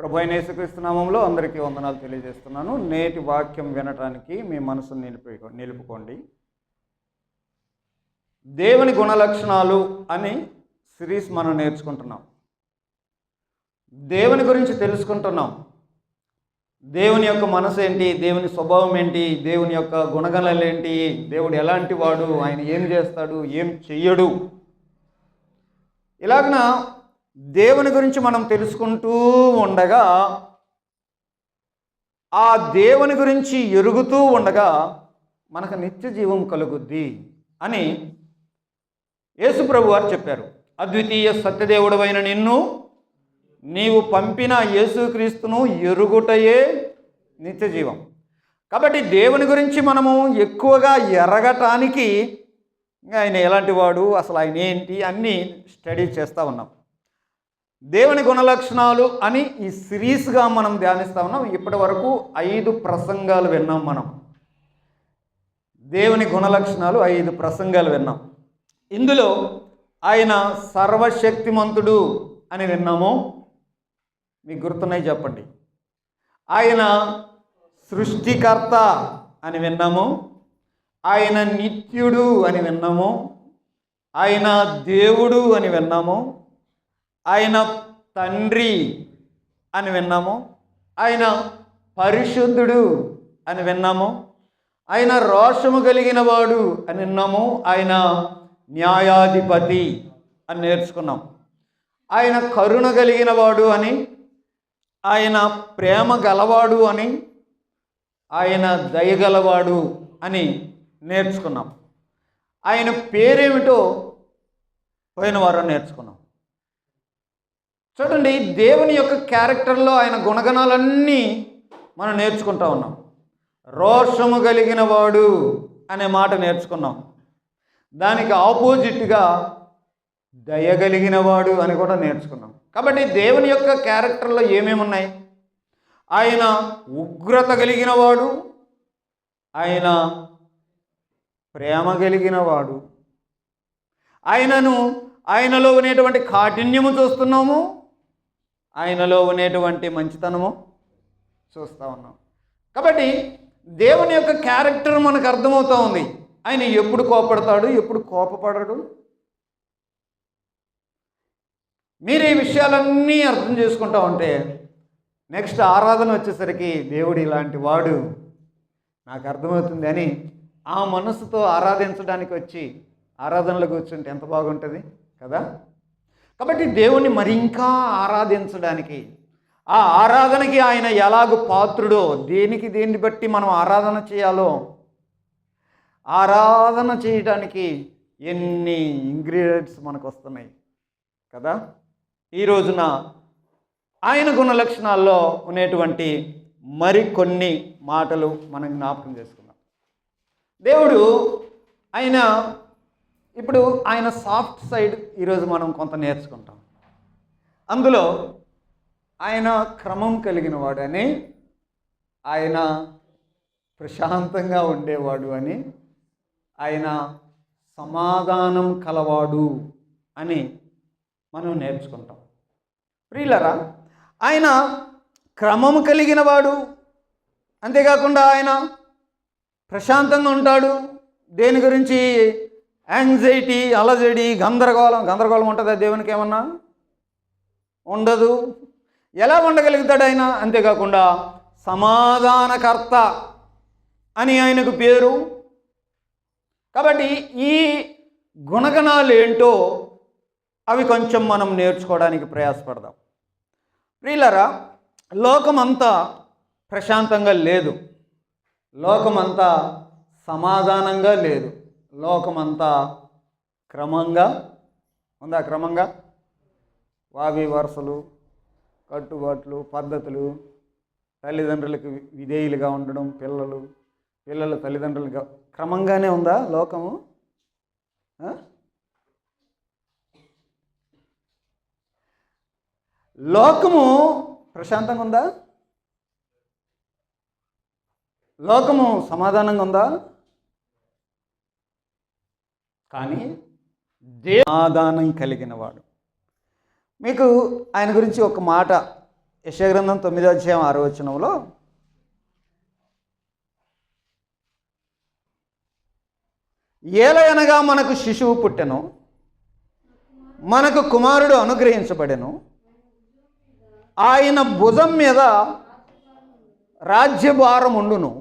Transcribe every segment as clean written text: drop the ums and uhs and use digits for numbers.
ప్రభు అయిన యేసుక్రీస్తు నామములో అందరికీ వందనాలు తెలియజేస్తున్నాను. నేటి వాక్యం వినటానికి మీ మనసును నిలుపుకోండి. దేవుని గుణలక్షణాలు అని సిరీస్ మనం నేర్చుకుంటున్నాం. దేవుని గురించి తెలుసుకుంటున్నాం. దేవుని యొక్క మనసు ఏంటి, దేవుని స్వభావం ఏంటి, దేవుని యొక్క గుణగణాలు ఏంటి, దేవుడు ఎలాంటి వాడు, ఆయన ఏం చేస్తాడు, ఏం చెయ్యడు, ఇలాగన దేవుని గురించి మనం తెలుసుకుంటూ ఉండగా, ఆ దేవుని గురించి ఎరుగుతూ ఉండగా మనకు నిత్య జీవం కలుగుద్ది అని యేసు ప్రభు వారు చెప్పారు. అద్వితీయ సత్యదేవుడవైన నిన్ను నీవు పంపిన యేసుక్రీస్తును ఎరుగుటయే నిత్య జీవం. కాబట్టి దేవుని గురించి మనము ఎక్కువగా ఎరగటానికి ఆయన ఎలాంటి వాడు, అసలు ఆయన ఏంటి అన్నీ స్టడీ చేస్తూ ఉన్నాం. దేవుని గుణలక్షణాలు అని ఈ సిరీస్గా మనం ధ్యానిస్తూ ఉన్నాం. ఇప్పటి వరకు 5 ప్రసంగాలు విన్నాం. మనం దేవుని గుణలక్షణాలు 5 ప్రసంగాలు విన్నాం. ఇందులో ఆయన సర్వశక్తిమంతుడు అని విన్నాము. మీకు గుర్తున్నాయి చెప్పండి. ఆయన సృష్టికర్త అని విన్నాము. ఆయన నిత్యుడు అని విన్నాము. ఆయన దేవుడు అని విన్నాము. ఆయన తండ్రి అని విన్నాము. ఆయన పరిశుద్ధుడు అని విన్నాము. ఆయన రోషము కలిగిన వాడు అని విన్నాము. ఆయన న్యాయాధిపతి అని నేర్చుకున్నాం. ఆయన కరుణ కలిగిన వాడు అని, ఆయన ప్రేమ గలవాడు అని, ఆయన దయగలవాడు అని నేర్చుకున్నాం. ఆయన పేరేమిటో పోయిన వారం నేర్చుకున్నాం. చూడండి, దేవుని యొక్క క్యారెక్టర్లో ఆయన గుణగణాలన్నీ మనం నేర్చుకుంటూ ఉన్నాం. రోషము కలిగిన వాడు అనే మాట నేర్చుకున్నాం. దానికి ఆపోజిట్గా దయగలిగిన వాడు అని కూడా నేర్చుకున్నాం. కాబట్టి దేవుని యొక్క క్యారెక్టర్లో ఏమేమి ఉన్నాయి? ఆయన ఉగ్రత కలిగిన వాడు, ఆయన ప్రేమ కలిగిన వాడు, ఆయనలో ఉండేటువంటి కాఠిన్యము చూస్తున్నాము, ఆయనలో ఉండేటువంటి మంచితనము చూస్తూ ఉన్నాం. కాబట్టి దేవుని యొక్క క్యారెక్టర్ మనకు అర్థమవుతూ ఉంది. ఆయన ఎప్పుడు కోపడతాడు, ఎప్పుడు కోపపడడు. మీరు ఈ విషయాలన్నీ అర్థం చేసుకుంటా ఉంటే నెక్స్ట్ ఆరాధన వచ్చేసరికి దేవుడు ఇలాంటి వాడు నాకు అర్థమవుతుంది అని ఆ మనసుతో ఆరాధించడానికి వచ్చి ఆరాధనలో కూర్చుంటే ఎంత బాగుంటుంది కదా. కాబట్టి దేవుణ్ణి మరి ఇంకా ఆరాధించడానికి, ఆ ఆరాధనకి ఆయన ఎలాగో పాత్రుడో, దేన్ని బట్టి మనం ఆరాధన చేయాలో, ఆరాధన చేయడానికి ఎన్ని ఇంగ్రీడియంట్స్ మనకు వస్తున్నాయి కదా. ఈ రోజున ఆయన గుణలక్షణాల్లో ఉండేటువంటి మరికొన్ని మాటలు మనం జ్ఞాపకం చేసుకుందాం. దేవుడు ఇప్పుడు ఆయన సాఫ్ట్ సైడ్ ఈరోజు మనం కొంత నేర్చుకుంటాం. అందులో ఆయన క్రమం కలిగిన వాడు అని, ఆయన ప్రశాంతంగా ఉండేవాడు అని, ఆయన సమాధానం కలవాడు అని మనం నేర్చుకుంటాం. ప్రియులరా, ఆయన క్రమము కలిగిన వాడు, అంతేకాకుండా ఆయన ప్రశాంతంగా ఉంటాడు. దేని గురించి యాంగ్జైటీ, అలజడి, గందరగోళం ఉంటుందా దేవునికి? ఏమన్నా ఉండదు. ఎలా ఉండగలుగుతాడు ఆయన? అంతేకాకుండా సమాధానకర్త అని ఆయనకు పేరు. కాబట్టి ఈ గుణగణాలు ఏంటో అవి కొంచెం మనం నేర్చుకోవడానికి ప్రయాసపడదాం. ప్రియులరా, లోకమంతా ప్రశాంతంగా లేదు, లోకమంతా సమాధానంగా లేదు, లోకమంతా క్రమంగా ఉందా? క్రమంగా వావి వరుసలు, కట్టుబాట్లు, పద్ధతులు, తల్లిదండ్రులకు విధేయులుగా ఉండడం, పిల్లలు తల్లిదండ్రులుగా క్రమంగానే ఉందా లోకము? లోకము ప్రశాంతంగా ఉందా? లోకము సమాధానంగా ఉందా? కానీ సమాధానం కలిగిన వాడు. మీకు ఆయన గురించి ఒక మాట యెషయా గ్రంథం 9వ అధ్యాయం 6వ వచనంలో ఏలయనగా మనకు శిశువు పుట్టెను, మనకు కుమారుడు అనుగ్రహించబడెను, ఆయన భుజం మీద రాజ్యభారం ఉండును.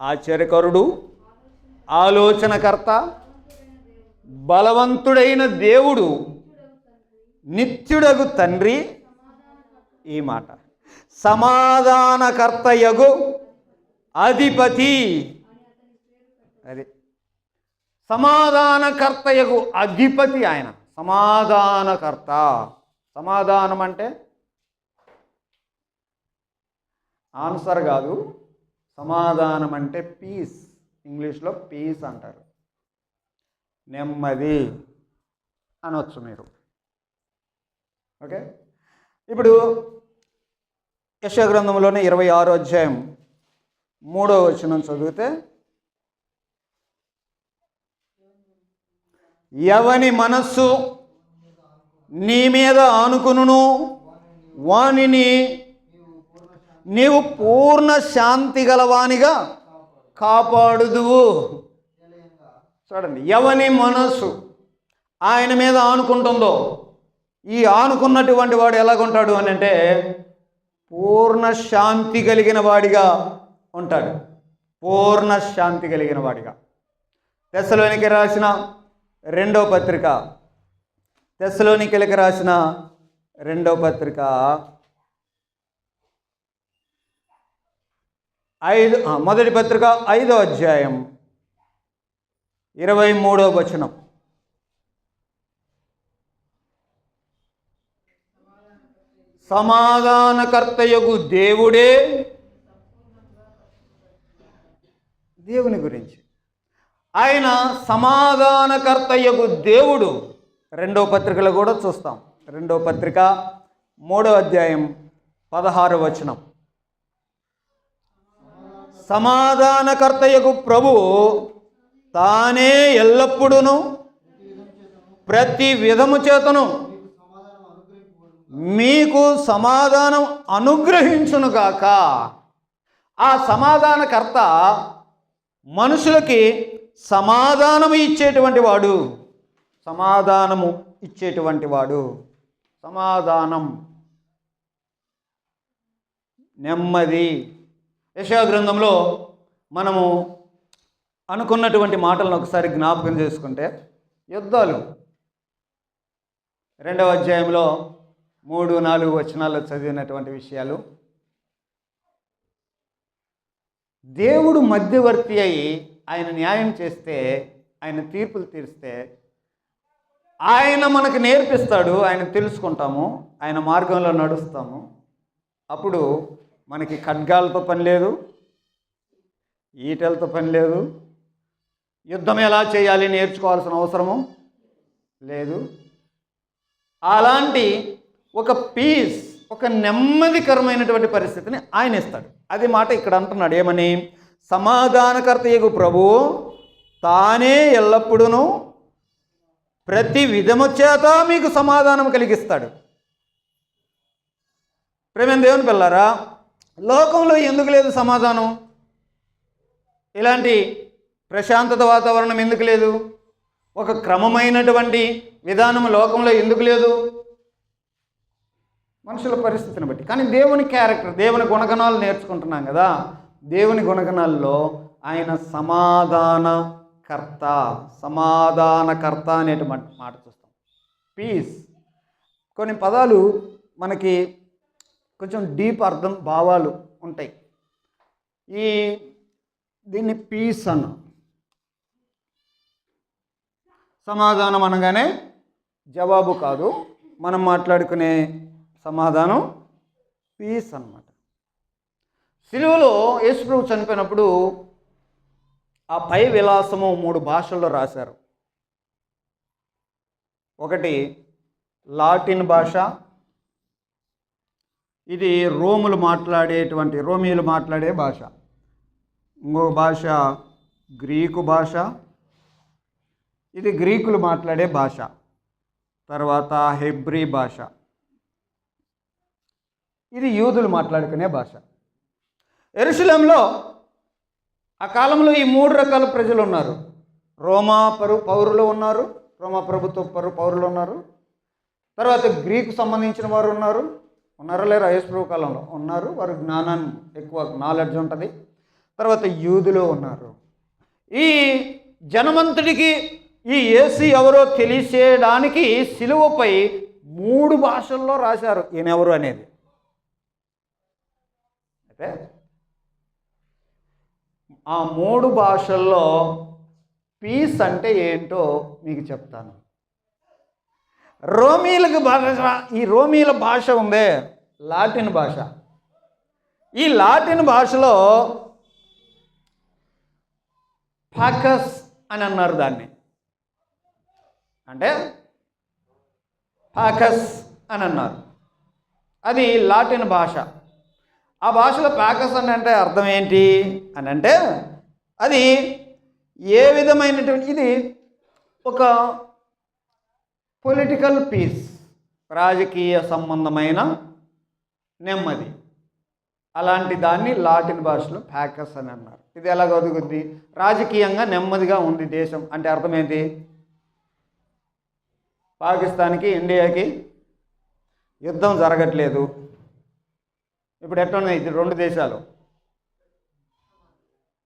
ఆశ్చర్యకరుడు, ఆలోచనకర్త, బలవంతుడైన దేవుడు, నిత్యుడగు తండ్రి. ఈ మాట సమాధానకర్తయగు అధిపతి. అది సమాధానకర్తయగు అధిపతి ఆయన. సమాధానకర్త. సమాధానం అంటే ఆన్సర్ కాదు, సమాధానం అంటే పీస్. ఇంగ్లీష్లో పీస్ అంటారు, నెమ్మది అనొచ్చు మీరు. ఓకే, ఇప్పుడు యెషయా గ్రంథంలోనే 26వ అధ్యాయం 3వ వచనం చదివితే, ఎవని మనస్సు నీ మీద ఆనుకును వానిని నీవు పూర్ణ శాంతి గలవానిగా కాపాడుదువు. చూడండి, ఎవని మనస్సు ఆయన మీద ఆనుకుంటుందో, ఈ ఆనుకున్నటువంటి వాడు ఎలాగుంటాడు అని అంటే పూర్ణ శాంతి కలిగిన వాడిగా ఉంటాడు. పూర్ణ శాంతి కలిగిన వాడిగా. తెస్సలోనికే రాసిన 2వ పత్రిక, తెస్సలోనికేలకు రాసిన 2వ పత్రిక 1వ పత్రిక 5వ అధ్యాయం 23వ వచనం. సమాధానకర్తయగు దేవుడే, దేవుని గురించి ఆయన సమాధానకర్తయగు దేవుడు. 2వ పత్రికలో కూడా చూస్తాం. 2వ పత్రిక 3వ అధ్యాయం 16వ వచనం. సమాధానకర్తయగు ప్రభువు తానే ఎల్లప్పుడూను ప్రతి విధము చేతను మీకు సమాధానం అనుగ్రహించునుగాక. ఆ సమాధానకర్త మనుషులకి సమాధానము ఇచ్చేటువంటి వాడు. సమాధానము ఇచ్చేటువంటి వాడు. సమాధానం, నెమ్మది. యెషయా గ్రంథంలో మనము అనుకున్నటువంటి మాటలను ఒకసారి జ్ఞాపకం చేసుకుంటే, యుద్ధాలు 2వ అధ్యాయంలో 3-4 వచనాల్లో చదివినటువంటి విషయాలు, దేవుడు మధ్యవర్తి అయి ఆయన న్యాయం చేస్తే, ఆయన తీర్పులు తీరిస్తే, ఆయన మనకు నేర్పిస్తాడు, ఆయన తెలుసుకుంటాము, ఆయన మార్గంలో నడుస్తాము. అప్పుడు మనకి ఖడ్గాలతో పని లేదు, ఈటెలతో పని లేదు, యుద్ధం ఎలా చేయాలి నేర్చుకోవాల్సిన అవసరము లేదు. అలాంటి ఒక పీస్, ఒక నెమ్మదికరమైనటువంటి పరిస్థితిని ఆయన ఇస్తాడు. అది మాట ఇక్కడ అంటున్నాడు. ఏమని? సమాధానకర్తయగు ప్రభువు తానే ఎల్లప్పుడూ ప్రతి విధము చేత మీకు సమాధానం కలిగిస్తాడు. ప్రేమ దేవుని పిల్లారా, లోకంలో ఎందుకు లేదు సమాధానం? ఇలాంటి ప్రశాంతత వాతావరణం ఎందుకు లేదు? ఒక క్రమమైనటువంటి విధానం లోకంలో ఎందుకు లేదు? మనుషుల పరిస్థితిని బట్టి. కానీ దేవుని క్యారెక్టర్, దేవుని గుణగణాలు నేర్చుకుంటున్నాం కదా. దేవుని గుణగణాల్లో ఆయన సమాధానకర్త, సమాధానకర్త అనేటువంటి మాట చూస్తాం. పీస్. కొన్ని పదాలు మనకి కొంచెం డీప్ అర్థం, భావాలు ఉంటాయి. దీన్ని పీస్ అన్న. సమాధానం అనగానే జవాబు కాదు, మనం మాట్లాడుకునే సమాధానం పీస్ అన్నమాట. సిలువలో యేసుప్రభు చనిపోయినప్పుడు ఆ పై విలాసము 3 భాషల్లో రాశారు. ఒకటి లాటిన్ భాష, ఇది రోమీయులు మాట్లాడే భాష. ఇంకో భాష గ్రీకు భాష, ఇది గ్రీకులు మాట్లాడే భాష. తర్వాత హెబ్రీ భాష. ఇది యూదులు మాట్లాడుకునే భాష. యెరూషలేంలో ఆ కాలంలో ఈ 3 రకాల ప్రజలు ఉన్నారు. రోమా పౌరులు ఉన్నారు, రోమా ప్రభుత్వ పౌరులు ఉన్నారు. తర్వాత గ్రీకు సంబంధించిన వారు ఉన్నారో లేరా? యేసు ప్రభు కాలంలో ఉన్నారు. వారు జ్ఞానాన్ని ఎక్కువ నాలెడ్జ్ ఉంటుంది. తర్వాత యూదులు ఉన్నారు. ఈ జనమంతుడికి ఈ యేసు ఎవరో తెలిసేయడానికి సిలువపై 3 భాషల్లో రాశారు ఈయన ఎవరు అనేది. అయితే ఆ 3 భాషల్లో పీస్ అంటే ఏంటో మీకు చెప్తాను. రోమీలకు భాష, ఈ రోమీల భాష ఉందే లాటిన్ భాష. ఈ లాటిన్ భాషలో పాకస్ అని అన్నారు దాన్ని. అంటే పాకస్ అని అన్నారు. అది లాటిన్ భాష. ఆ భాషలో పాకస్ అని అంటే అర్థం ఏంటి అని అంటే, అది ఏ విధమైనటువంటి, ఇది ఒక పొలిటికల్ పీస్, రాజకీయ సంబంధమైన నెమ్మది, అలాంటి దాన్ని లాటిన్ భాషలో పాకస్ అని అన్నారు. ఇది ఎలా కదుగుద్ది? రాజకీయంగా నెమ్మదిగా ఉంది దేశం అంటే అర్థం ఏంటి? పాకిస్తాన్కి ఇండియాకి యుద్ధం జరగట్లేదు. ఇప్పుడు ఎట్లా ఉన్నాయి? ఇది 2 దేశాలు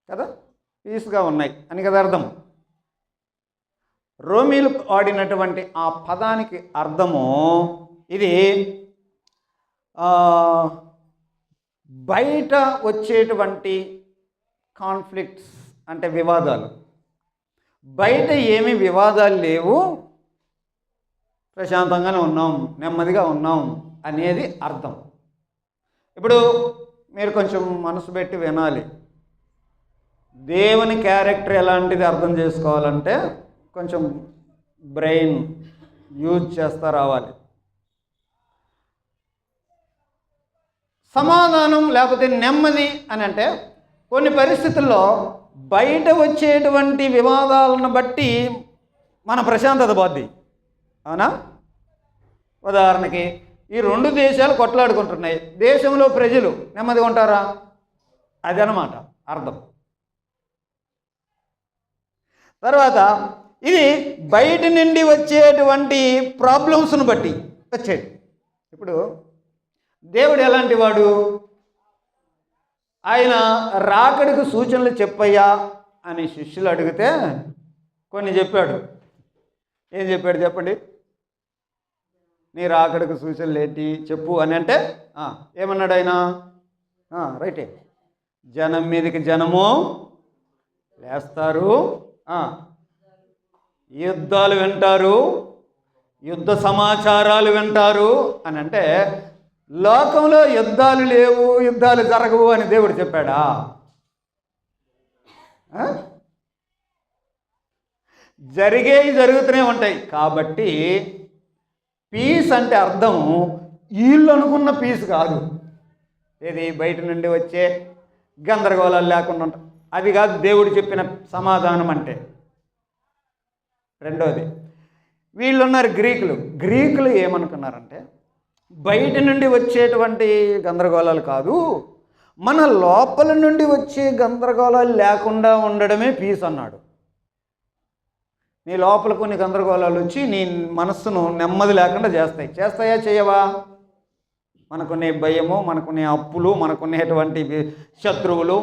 కదా, పీస్గా ఉన్నాయి అని కదా అర్థం. రోమీలు వాడినటువంటి ఆ పదానికి అర్థము ఇది బయట వచ్చేటువంటి కాన్ఫ్లిక్ట్స్ అంటే వివాదాలు. బయట ఏమీ వివాదాలు లేవు, ప్రశాంతంగానే ఉన్నాం, నెమ్మదిగా ఉన్నాం అనేది అర్థం. ఇప్పుడు మీరు కొంచెం మనసు పెట్టి వినాలి. దేవుని క్యారెక్టర్ ఎలాంటిది అర్థం చేసుకోవాలంటే కొంచెం బ్రెయిన్ యూజ్ చేస్తా రావాలి. సమాధానం లేకపోతే నెమ్మది అని అంటే కొన్ని పరిస్థితుల్లో బయట వచ్చేటువంటి వివాదాలను బట్టి మన ప్రశాంతత పోద్ది. అవునా? ఉదాహరణకి ఈ 2 దేశాలు కొట్లాడుకుంటున్నాయి, దేశంలో ప్రజలు నెమ్మదిగా ఉంటారా? అదనమాట అర్థం. తర్వాత ఇది బయట నుండి వచ్చేటువంటి ప్రాబ్లమ్స్ను బట్టి వచ్చేది. ఇప్పుడు దేవుడు ఎలాంటి వాడు? ఆయన రాకడికి సూచనలు చెప్పయ్యా అని శిష్యులు అడిగితే కొన్ని చెప్పాడు. ఏం చెప్పాడు చెప్పండి? నీ రాకడికి సూచనలు ఏంటి చెప్పు అని అంటే ఏమన్నాడు ఆయన? రైటే, జనం మీదకి జనము లేస్తారు, యుద్ధాలు వింటారు, యుద్ధ సమాచారాలు వింటారు అని అంటే లోకంలో యుద్ధాలు లేవు, యుద్ధాలు జరగవు అని దేవుడు చెప్పాడా? జరిగేవి జరుగుతూనే ఉంటాయి. కాబట్టి పీస్ అంటే అర్థం వీళ్ళు అనుకున్న పీస్ కాదు. ఏది బయట నుండి వచ్చే గందరగోళాలు లేకుండా ఉంటాయి, అది కాదు దేవుడు చెప్పిన సమాధానం అంటే. రెండోది, వీళ్ళున్నారు గ్రీకులు ఏమనుకున్నారంటే బయట నుండి వచ్చేటువంటి గందరగోళాలు కాదు, మన లోపల నుండి వచ్చే గందరగోళాలు లేకుండా ఉండడమే పీస్ అన్నాడు. నీ లోపల కొన్ని గందరగోళాలు వచ్చి నీ మనస్సును నెమ్మది లేకుండా చేస్తాయా చేయవా? మనకునే భయము, మనకునే అప్పులు, మనకునేటువంటి శత్రువులు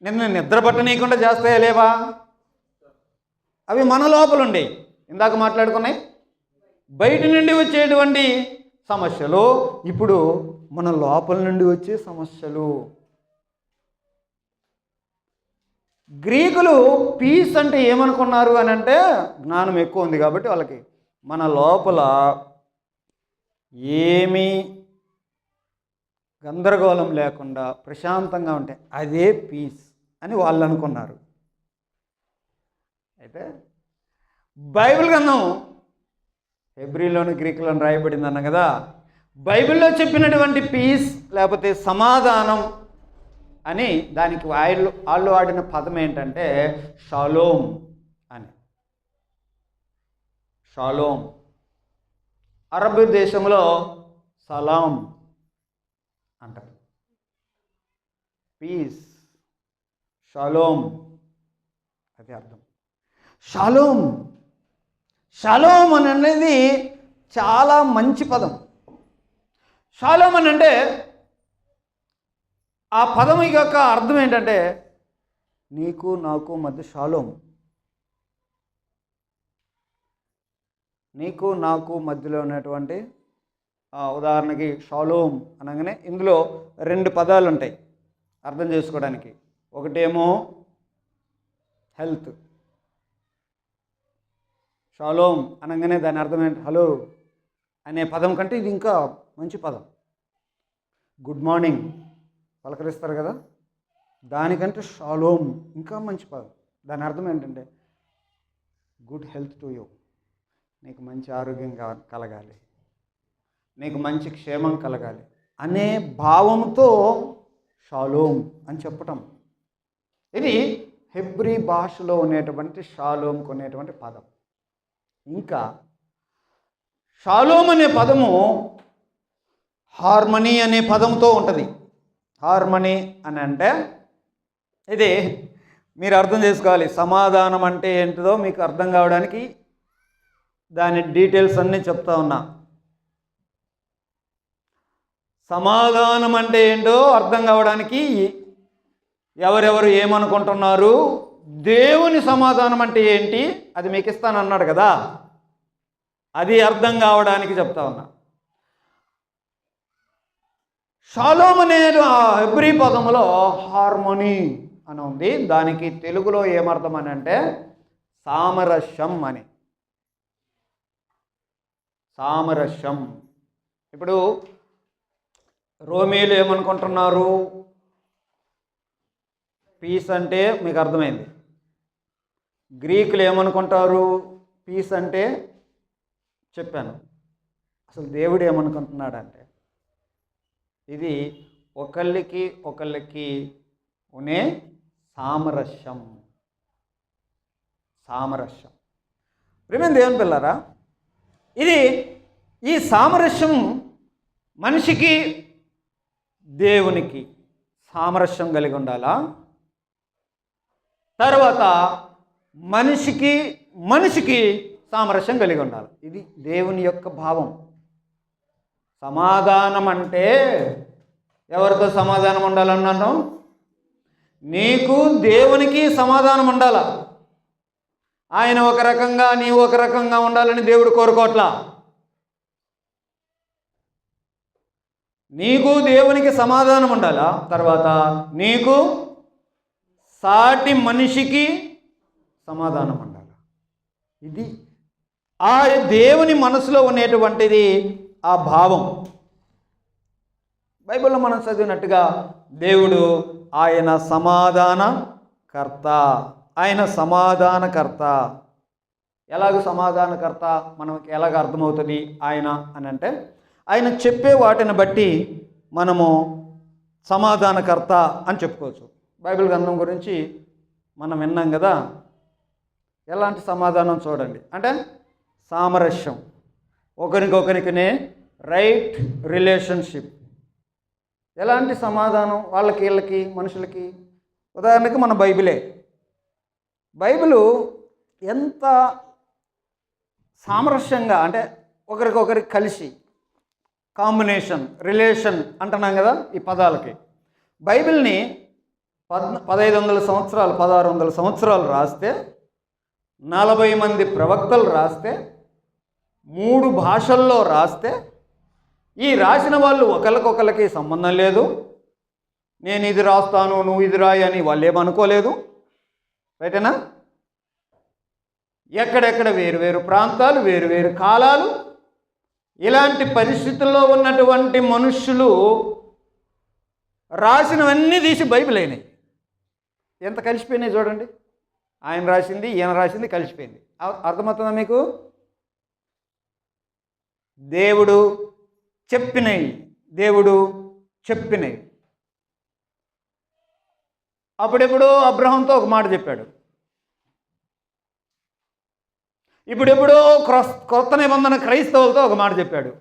నిన్ను నిద్ర పట్టనీయకుండా చేస్తాయా లేవా? అవి మన లోపల ఉండే, ఇందాక మాట్లాడుకున్నాయి. బయట నుండి వచ్చేటువంటి సమస్యలు ఇప్పుడు మన లోపల నుండి వచ్చే సమస్యలు. గ్రీకులు పీస్ అంటే ఏమనుకున్నారు అని అంటే, జ్ఞానం ఎక్కువ ఉంది కాబట్టి వాళ్ళకి, మన లోపల ఏమీ గందరగోళం లేకుండా ప్రశాంతంగా ఉంటే అదే పీస్ అని వాళ్ళు అనుకున్నారు. అయితే బైబిల్ గ్రంథం హెబ్రీలోను గ్రీకులోను రాయబడింది అన్న కదా, బైబిల్లో చెప్పినటువంటి పీస్ లేకపోతే సమాధానం అని దానికి వాళ్ళు వాడిన పదం ఏంటంటే షాలోమ్ అని. షాలోమ్ అరబ్ దేశంలో సలాం అంటారు. పీస్, షాలోమ్, అదే అర్థం. షాలోమ్, షాలోమ్ అని అనేది చాలా మంచి పదం. షాలోమ్ అని అంటే ఆ పదం యొక్క అర్థం ఏంటంటే నీకు నాకు మధ్య షాలోమ్. నీకు నాకు మధ్యలో ఉన్నటువంటి ఉదాహరణకి షాలోమ్ అనగానే ఇందులో 2 పదాలు ఉంటాయి అర్థం చేసుకోవడానికి. ఒకటేమో హెల్త్. షాలోమ్ అనగానే దాని అర్థం ఏంటి? హలో అనే పదం కంటే ఇది ఇంకా మంచి పదం. గుడ్ మార్నింగ్ పలకరిస్తారు కదా, దానికంటే షాలోమ్ ఇంకా మంచి పదం. దాని అర్థం ఏంటంటే గుడ్ హెల్త్ టు యూ, నీకు మంచి ఆరోగ్యం కలగాలి, నీకు మంచి క్షేమం కలగాలి అనే భావంతో షాలోమ్ అని చెప్పటం. ఇది హెబ్రీ భాషలో ఉండేటువంటి షాలోమ్ కొనేటువంటి పదం. ఇంకా షాలోమ్ అనే పదము హార్మనీ అనే పదంతో ఉంటుంది. హార్మనీ అని అంటే ఇది మీరు అర్థం చేసుకోవాలి. సమాధానం అంటే ఏంటిదో మీకు అర్థం కావడానికి దాని డీటెయిల్స్ అన్నీ చెప్తా ఉన్నా. సమాధానం అంటే ఏంటో అర్థం కావడానికి ఎవరెవరు ఏమనుకుంటున్నారు, దేవుని సమాధానం అంటే ఏంటి అది మీకు ఇస్తానన్నాడు కదా, అది అర్థం కావడానికి చెప్తా ఉన్నా. షాలోమ్ అనే హెబ్రీ పదములో హార్మోనీ అని ఉంది. దానికి తెలుగులో ఏమర్థం అని అంటే సామరస్యం అని. సామరస్యం. ఇప్పుడు రోమీలు ఏమనుకుంటున్నారు? పీస్ అంటే మీకు అర్థమైంది. గ్రీకులు ఏమనుకుంటారు? పీస్ అంటే చెప్పాను. అసలు దేవుడు ఏమనుకుంటున్నాడంటే ఇది ఒకళ్ళకి ఉనే సామరస్యం. సామరస్యం. ప్రియమైన దేవుని పిల్లారా, ఈ సామరస్యం మనిషికి దేవునికి సామరస్యం కలిగి ఉండాలా? తర్వాత మనిషికి సామరస్యం కలిగి ఉండాలి. ఇది దేవుని యొక్క భావం. సమాధానం అంటే ఎవరితో సమాధానం ఉండాలన్నాను? నీకు దేవునికి సమాధానం ఉండాల. ఆయన ఒక రకంగా నీవు ఒక రకంగా ఉండాలని దేవుడు కోరుకోవట్లా. నీకు దేవునికి సమాధానం ఉండాలా. తర్వాత నీకు సాటి మనిషికి సమాధానం ఉండాలి. ఇది ఆ దేవుని మనసులో ఉండేటువంటిది ఆ భావం. బైబిల్లో మనం చదివినట్టుగా దేవుడు ఆయన సమాధానకర్త. ఆయన సమాధానకర్త. ఎలాగ సమాధానకర్త మనకి ఎలాగ అర్థమవుతుంది ఆయన అని అంటే ఆయన చెప్పే వాటిని బట్టి మనము సమాధానకర్త అని చెప్పుకోవచ్చు. బైబిల్ గ్రంథం గురించి మనం విన్నాం కదా. ఎలాంటి సమాధానం చూడండి అంటే సామరస్యం, ఒకరికొకరికినే రైట్ రిలేషన్షిప్. ఎలాంటి సమాధానం వాళ్ళకి వీళ్ళకి మనుషులకి? ఉదాహరణకి మన బైబిలు ఎంత సామరస్యంగా అంటే ఒకరికొకరికి కలిసి కాంబినేషన్ రిలేషన్ అంటున్నాం కదా ఈ పదాలకి. బైబిల్ని 1500 సంవత్సరాలు 1600 సంవత్సరాలు రాస్తే, 40 మంది ప్రవక్తలు రాస్తే, 3 భాషల్లో రాస్తే, ఈ రాసిన వాళ్ళు ఒకరికొకరికి సంబంధం లేదు. నేను ఇది రాస్తాను నువ్వు ఇది రాయి అని వాళ్ళు ఏమనుకోలేదు. రైటేనా? ఎక్కడెక్కడ వేరు ప్రాంతాలు, వేరు కాలాలు, ఇలాంటి పరిస్థితుల్లో ఉన్నటువంటి మనుష్యులు రాసినవన్నీ తీసి బైబిల్ అయినాయి. ఎంత కలిసిపోయినాయి చూడండి. ఆయన రాసింది ఈయన రాసింది కలిసిపోయింది. అర్థమవుతుందా మీకు? దేవుడు చెప్పినవి. అప్పుడెప్పుడో అబ్రహాంతో ఒక మాట చెప్పాడు. ఇప్పుడెప్పుడో కొత్త నిబంధన క్రైస్తవులతో ఒక మాట చెప్పాడు.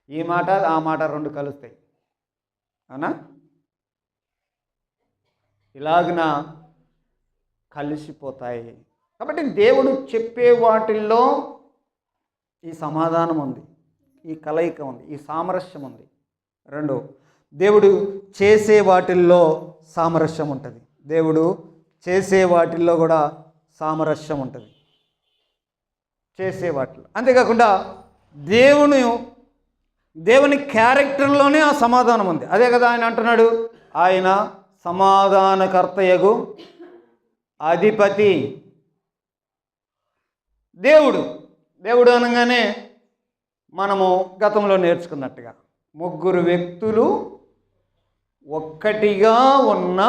ఈ మాట ఆ మాట రెండు కలుస్తాయి, అవునా? ఇలాగున కలిసిపోతాయి. కాబట్టి దేవుడు చెప్పే వాటిల్లో ఈ సమాధానం ఉంది, ఈ కలయిక ఉంది, ఈ సామరస్యం ఉంది. రెండు, దేవుడు చేసే వాటిల్లో సామరస్యం ఉంటుంది. దేవుడు చేసే వాటిల్లో కూడా సామరస్యం ఉంటుంది, చేసే వాటిలో. అంతేకాకుండా దేవుని క్యారెక్టర్లోనే ఆ సమాధానం ఉంది. అదే కదా ఆయన అంటున్నాడు, ఆయన సమాధానకర్తయగు అధిపతి. దేవుడు అనగానే మనము గతంలో నేర్చుకున్నట్టుగా ముగ్గురు వ్యక్తులు ఒక్కటిగా ఉన్న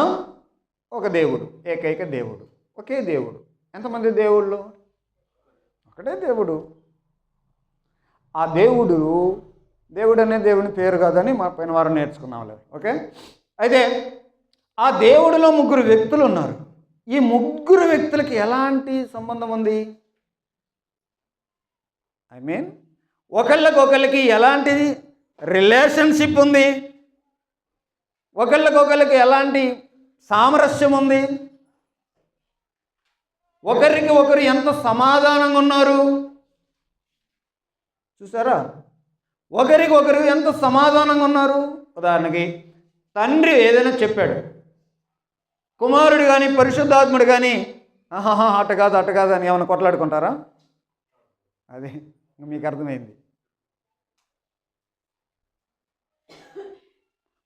ఒక దేవుడు, ఏకైక దేవుడు, ఒకే దేవుడు. ఎంతమంది దేవుళ్ళు? ఒకటే దేవుడు. ఆ దేవుడు అనే దేవుని పేరు కాదని మా పైన వారం నేర్చుకున్నాంలే, ఓకే. అయితే ఆ దేవుడిలో ముగ్గురు వ్యక్తులు ఉన్నారు. ఈ ముగ్గురు వ్యక్తులకి ఎలాంటి సంబంధం ఉంది? ఒకళ్ళకి ఎలాంటి రిలేషన్షిప్ ఉంది? ఒకళ్ళకి ఎలాంటి సామరస్యం ఉంది? ఒకరికి ఒకరు ఎంత సమాధానంగా ఉన్నారు చూసారా? ఒకరికి ఒకరు ఎంత సమాధానంగా ఉన్నారు. ఉదాహరణకి తండ్రి ఏదైనా చెప్పాడు, కుమారుడు కానీ పరిశుద్ధాత్ముడు కానీ అట కాదు అని ఏమైనా కొట్లాడుకుంటారా? అదే మీకు అర్థమైంది.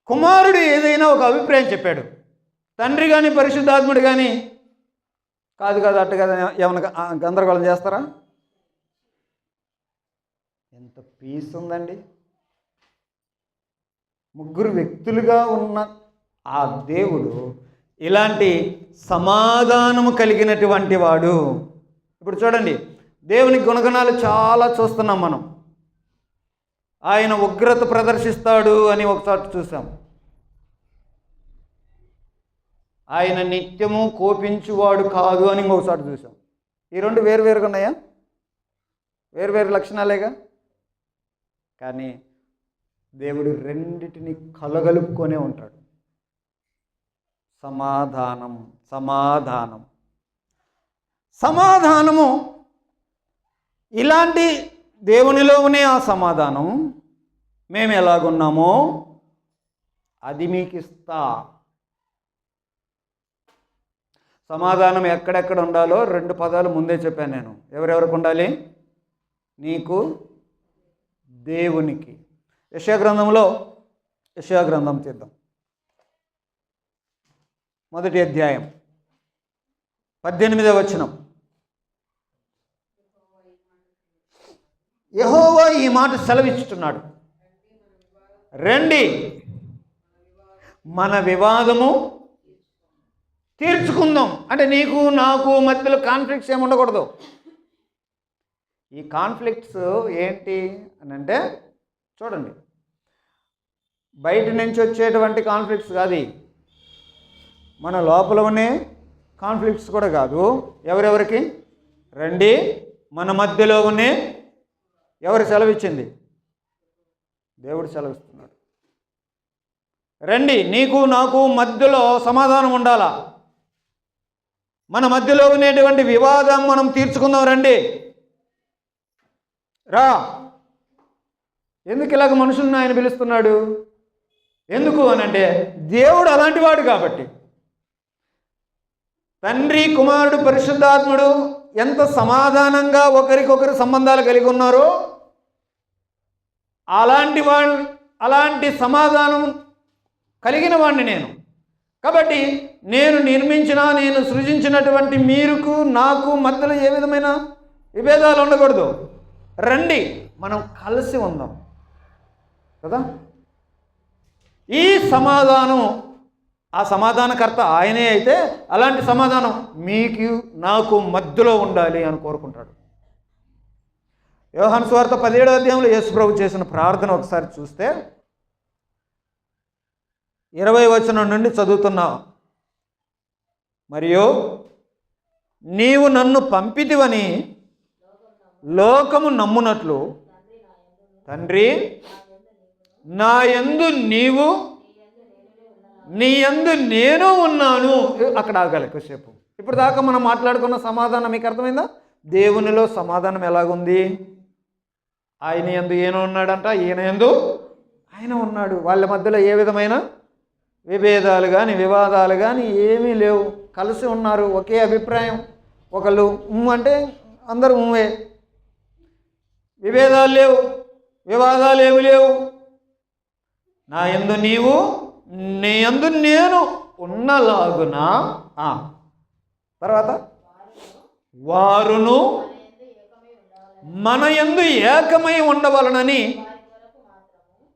కుమారుడు ఏదైనా ఒక అభిప్రాయం చెప్పాడు, తండ్రి కానీ పరిశుద్ధాత్ముడు కానీ కాదు అట్ట కాదు ఏమైనా గందరగోళం చేస్తారా? ఎంత పీస్ ఉందండి. ముగ్గురు వ్యక్తులుగా ఉన్న ఆ దేవుడు ఇలాంటి సమాధానము కలిగినటువంటి వాడు. ఇప్పుడు చూడండి, దేవుని గుణగణాలు చాలా చూస్తున్నాం మనం. ఆయన ఉగ్రత ప్రదర్శిస్తాడు అని ఒకసారి చూసాం. ఆయన నిత్యము కోపించువాడు కాదు అని ఇంకొకసారి చూసాం. ఈ రెండు వేరువేరుగా ఉన్నాయా? వేరువేరు లక్షణాలేగా. కానీ దేవుడు రెండిటిని కలగలుపుకొనే ఉంటాడు. సమాధానము ఇలాంటి దేవునిలోనే ఆ సమాధానం మేము ఎలాగున్నామో అది మీకు ఇస్తా. సమాధానం ఎక్కడెక్కడ ఉండాలో రెండు పదాలు ముందే చెప్పాను నేను. ఎవరెవరికి ఉండాలి? నీకు, దేవునికి. యెషయా గ్రంథం తీద్దాం. 1వ అధ్యాయం 18వ వచనం. యెహోవా ఈ మాట సెలవిచ్చుతున్నాడు, రండి మన వివాదము తీర్చుకుందాం. అంటే నీకు నాకు మధ్యలో కాన్ఫ్లిక్ట్స్ ఏమి ఉండకూడదు. ఈ కాన్ఫ్లిక్ట్స్ ఏంటి అని అంటే చూడండి, బయట నుంచి వచ్చేటువంటి కాన్ఫ్లిక్ట్స్ కాదు, మన లోపల ఉన్న కాన్ఫ్లిక్ట్స్ కూడా కాదు. ఎవరెవరికి? రండి మన మధ్యలో ఉన్న. ఎవరు సెలవిచ్చింది? దేవుడు సెలవిస్తున్నాడు. రండి, నీకు నాకు మధ్యలో సమాధానం ఉండాలా. మన మధ్యలో ఉండేటువంటి వివాదం మనం తీర్చుకుందాం, రండి రా. ఎందుకు ఇలాగ మనుషులను ఆయన పిలుస్తున్నాడు? ఎందుకు అనంటే దేవుడు అలాంటి వాడు కాబట్టి. తండ్రి, కుమారుడు, పరిశుద్ధాత్ముడు ఎంత సమాధానంగా ఒకరికొకరు సంబంధాలు కలిగి ఉన్నారో అలాంటి సమాధానం కలిగిన వాడిని నేను. కాబట్టి నేను సృజించినటువంటి మీరుకు నాకు మధ్యలో ఏ విధమైన విభేదాలు ఉండకూడదు. రండి మనం కలిసి ఉందాం కదా. ఈ సమాధానం, ఆ సమాధానకర్త ఆయనే అయితే అలాంటి సమాధానం మీకు నాకు మధ్యలో ఉండాలి అని కోరుకుంటాడు. యోహాను సువార్త 17వ అధ్యాయంలో యేసు ప్రభు చేసిన ప్రార్థన ఒకసారి చూస్తే 20వ వచనం నుండి చదువుతున్నా. మరియు నీవు నన్ను పంపితివని లోకము నమ్మునట్లు తండ్రి నా యందు నీవు, నీ యందు నేను ఉన్నాను. అక్కడ ఆగాలి కొద్దిసేపు. ఇప్పుడు దాకా మనం మాట్లాడుకున్న సమాధానం మీకు అర్థమైందా? దేవునిలో సమాధానం ఎలాగుంది? ఆయన యందు ఈయన ఉన్నాడంట, ఈయన యందు ఆయన ఉన్నాడు. వాళ్ళ మధ్యలో ఏ విధమైన విభేదాలు కానీ వివాదాలు కానీ ఏమీ లేవు. కలిసి ఉన్నారు, ఒకే అభిప్రాయం. ఒకళ్ళు అంటే అందరూ ఉమ్మే. విభేదాలు లేవు, వివాదాలు ఏమి లేవు. నా యందు నీవు, నీ యందు నేను ఉన్నలాగున. తర్వాత వారును మన యందు ఏకమై ఉండవలనని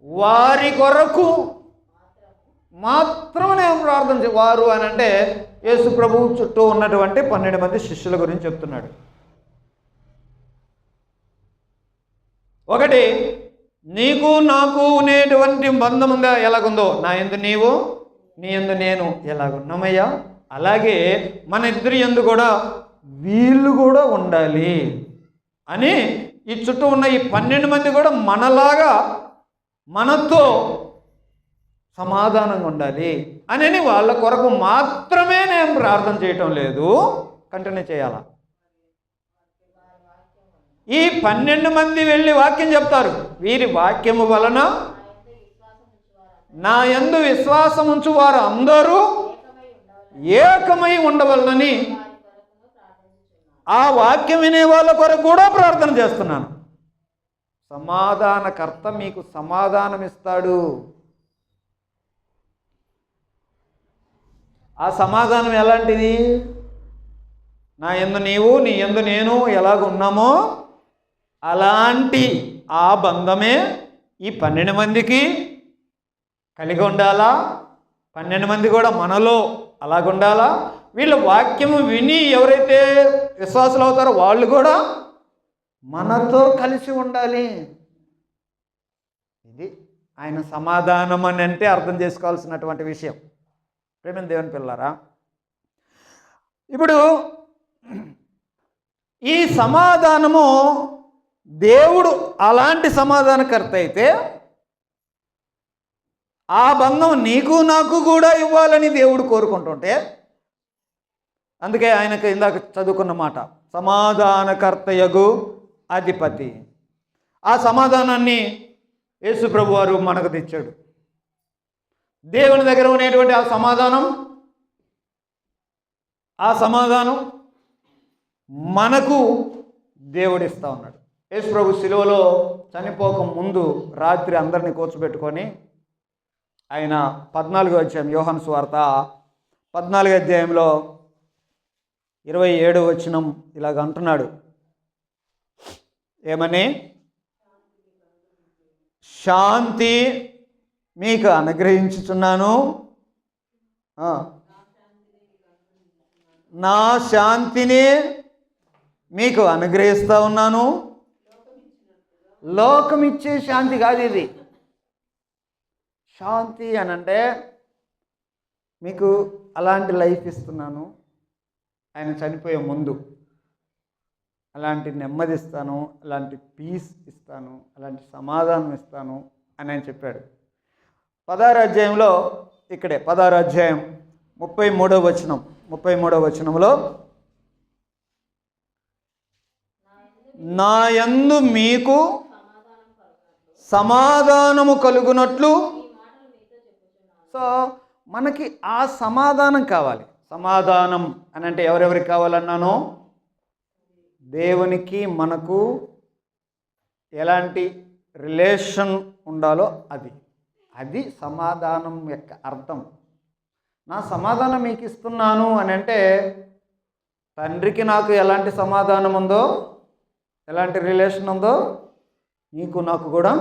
వారి కొరకు మాత్రమే ప్రార్థన వారు అని అంటే యేసు ప్రభువు చుట్టూ ఉన్నటువంటి 12 మంది శిష్యుల గురించి చెప్తున్నాడు. ఒకటి, నీకు నాకు ఉండేటువంటి బంధం ఉందా? ఎలాగుందో నా యందు నీవు, నీ యందు నేను ఎలాగున్నామయ్యా, అలాగే మన ఇద్దరి యందు కూడా వీళ్ళు కూడా ఉండాలి అని ఈ చుట్టూ ఉన్న ఈ 12 మంది కూడా మనలాగా మనతో సమాధానంగా ఉండాలి అని వాళ్ళ కొరకు మాత్రమే నేను ప్రార్థన చేయటం లేదు, కంటిన్యూ చేయాలా. ఈ 12 మంది వెళ్ళి వాక్యం చెప్తారు. వీరి వాక్యము వలన నా యందు విశ్వాసం ఉంచు వారు అందరూ ఏకమై ఉండవలనని ఆ వాక్యం వినే వాళ్ళ కొరకు కూడా ప్రార్థన చేస్తున్నాను. సమాధానకర్త మీకు సమాధానం ఇస్తాడు. ఆ సమాధానం ఎలాంటిది? నా యందు నీవు, నీ యందు నేను ఎలాగున్నామో అలాంటి ఆ బంధమే ఈ 12 మందికి కలిగి ఉండాలా. 12 మంది కూడా మనలో అలాగుండాలా. వీళ్ళ వాక్యము విని ఎవరైతే విశ్వాసులు అవుతారో వాళ్ళు కూడా మనతో కలిసి ఉండాలి. ఇది ఆయన సమాధానం అని అంటే అర్థం చేసుకోవాల్సినటువంటి విషయం. ప్రేమ దేవుని పిల్లలారా, ఇప్పుడు ఈ సమాధానము దేవుడు అలాంటి సమాధానకర్త అయితే ఆ బంధం నీకు నాకు కూడా ఇవ్వాలని దేవుడు కోరుకుంటుంటే, అందుకే ఆయనకు ఇందాక చదువుకున్న మాట సమాధానకర్తయగు అధిపతి. ఆ సమాధానాన్ని యేసు ప్రభు వారు మనకు తెచ్చాడు. దేవుని దగ్గర ఉండేటువంటి ఆ సమాధానం మనకు దేవుడిస్తా ఉన్నాడు. యేసు ప్రభు శిలువలో చనిపోక ముందు రాత్రి అందరినీ కూర్చోబెట్టుకొని ఆయన 14వ అధ్యాయం, యోహాను సువార్త 14వ అధ్యాయంలో 27వ వచనం ఇలాగ అంటున్నాడు. ఏమని? శాంతి మీకు అనుగ్రహించుచున్నాను, నా శాంతిని మీకు అనుగ్రహిస్తూ ఉన్నాను. లోకం ఇచ్చే శాంతి కాదు ఇది. శాంతి అని అంటే మీకు అలాంటి లైఫ్ ఇస్తున్నాను, ఆయన చనిపోయే ముందు అలాంటి నెమ్మది ఇస్తాను, అలాంటి పీస్ ఇస్తాను, అలాంటి సమాధానం ఇస్తాను అని ఆయన చెప్పాడు. 16వ అధ్యాయంలో ఇక్కడే 16వ అధ్యాయం 33వ వచనంలో నా యందు మీకు సమాధానము కలుగునట్లు. సో మనకి ఆ సమాధానం కావాలి. సమాధానం అని అంటే ఎవరెవరికి కావాలన్నానో, దేవునికి మనకు ఎలాంటి రిలేషన్ ఉండాలో అది సమాధానం యొక్క అర్థం. నా సమాధానం మీకు ఇస్తున్నాను అని అంటే తండ్రికి నాకు ఎలాంటి సమాధానం ఉందో, ఎలాంటి రిలేషన్ ఉందో, నీకు నాకు కూడా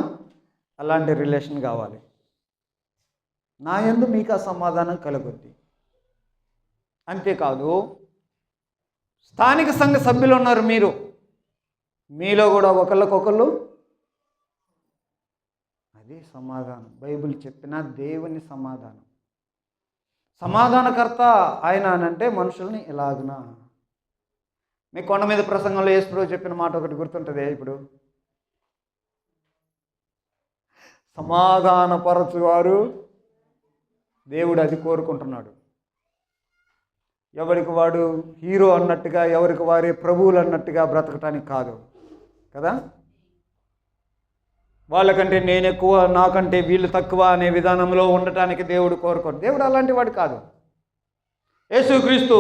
అలాంటి రిలేషన్ కావాలి. నా యందు మీకు ఆ సమాధానం కలుగుద్ది. అంతేకాదు, స్థానిక సంఘ సభ్యులు ఉన్నారు మీరు, మీలో కూడా ఒకళ్ళకొకళ్ళు అది సమాధానం. బైబిల్ చెప్పిన దేవుని సమాధానం. సమాధానకర్త ఆయన అనంటే మనుషుల్ని ఇలాగున. మీ కొండ మీద ప్రసంగంలో యేసు ప్రభు చెప్పిన మాట ఒకటి గుర్తుంటుంది. ఇప్పుడు సమాధానపరచువారు దేవుడు అది కోరుకుంటున్నాడు. ఎవరికి వాడు హీరో అన్నట్టుగా, ఎవరికి వారే ప్రభువులు అన్నట్టుగా బ్రతకటానికి కాదు కదా. వాళ్ళకంటే నేను ఎక్కువ, నాకంటే వీళ్ళు తక్కువ అనే విధానంలో ఉండటానికి దేవుడు కోరుకోడు. దేవుడు అలాంటి వాడు కాదు. యేసుక్రీస్తు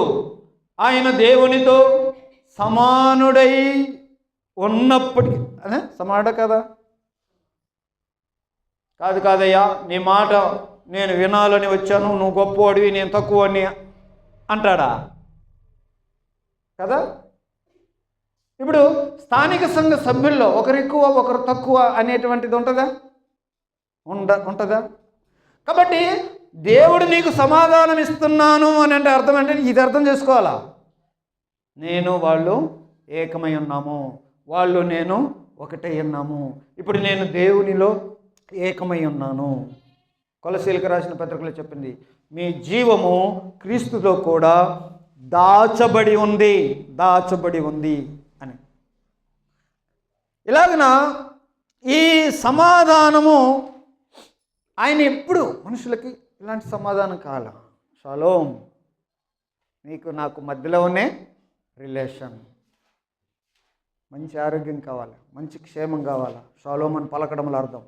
ఆయన దేవునితో సమానుడై ఉన్నప్పటికీ అదే సమానుడు కదా. కాదయ్యా, నీ మాట నేను వినాలని వచ్చాను, నువ్వు గొప్పవాడివి, నేను తక్కువని అంటాడా కదా. ఇప్పుడు స్థానిక సంఘ సభ్యుల్లో ఒకరు ఎక్కువ ఒకరు తక్కువ అనేటువంటిది ఉంటుందా? కాబట్టి దేవుడు నీకు సమాధానం ఇస్తున్నాను అని అంటే అర్థం ఏంటంటే ఇది అర్థం చేసుకోవాలా. నేను వాళ్ళు ఏకమై ఉన్నాము, వాళ్ళు నేను ఒకటై ఉన్నాము. ఇప్పుడు నేను దేవునిలో ఏకమై ఉన్నాను. కొలసీలకు రాసిన పత్రికలో చెప్పింది, మీ జీవము క్రీస్తుతో కూడా దాచబడి ఉంది అని. ఇలాగన ఈ సమాధానము ఆయన ఎప్పుడు మనుషులకి ఇలాంటి సమాధానం కావాలా. షాలోమ్, నీకు నాకు మధ్యలోనే రిలేషన్, మంచి ఆరోగ్యం కావాలి, మంచి క్షేమం కావాలా. షాలోమ్ అని పలకడంలో అర్థం.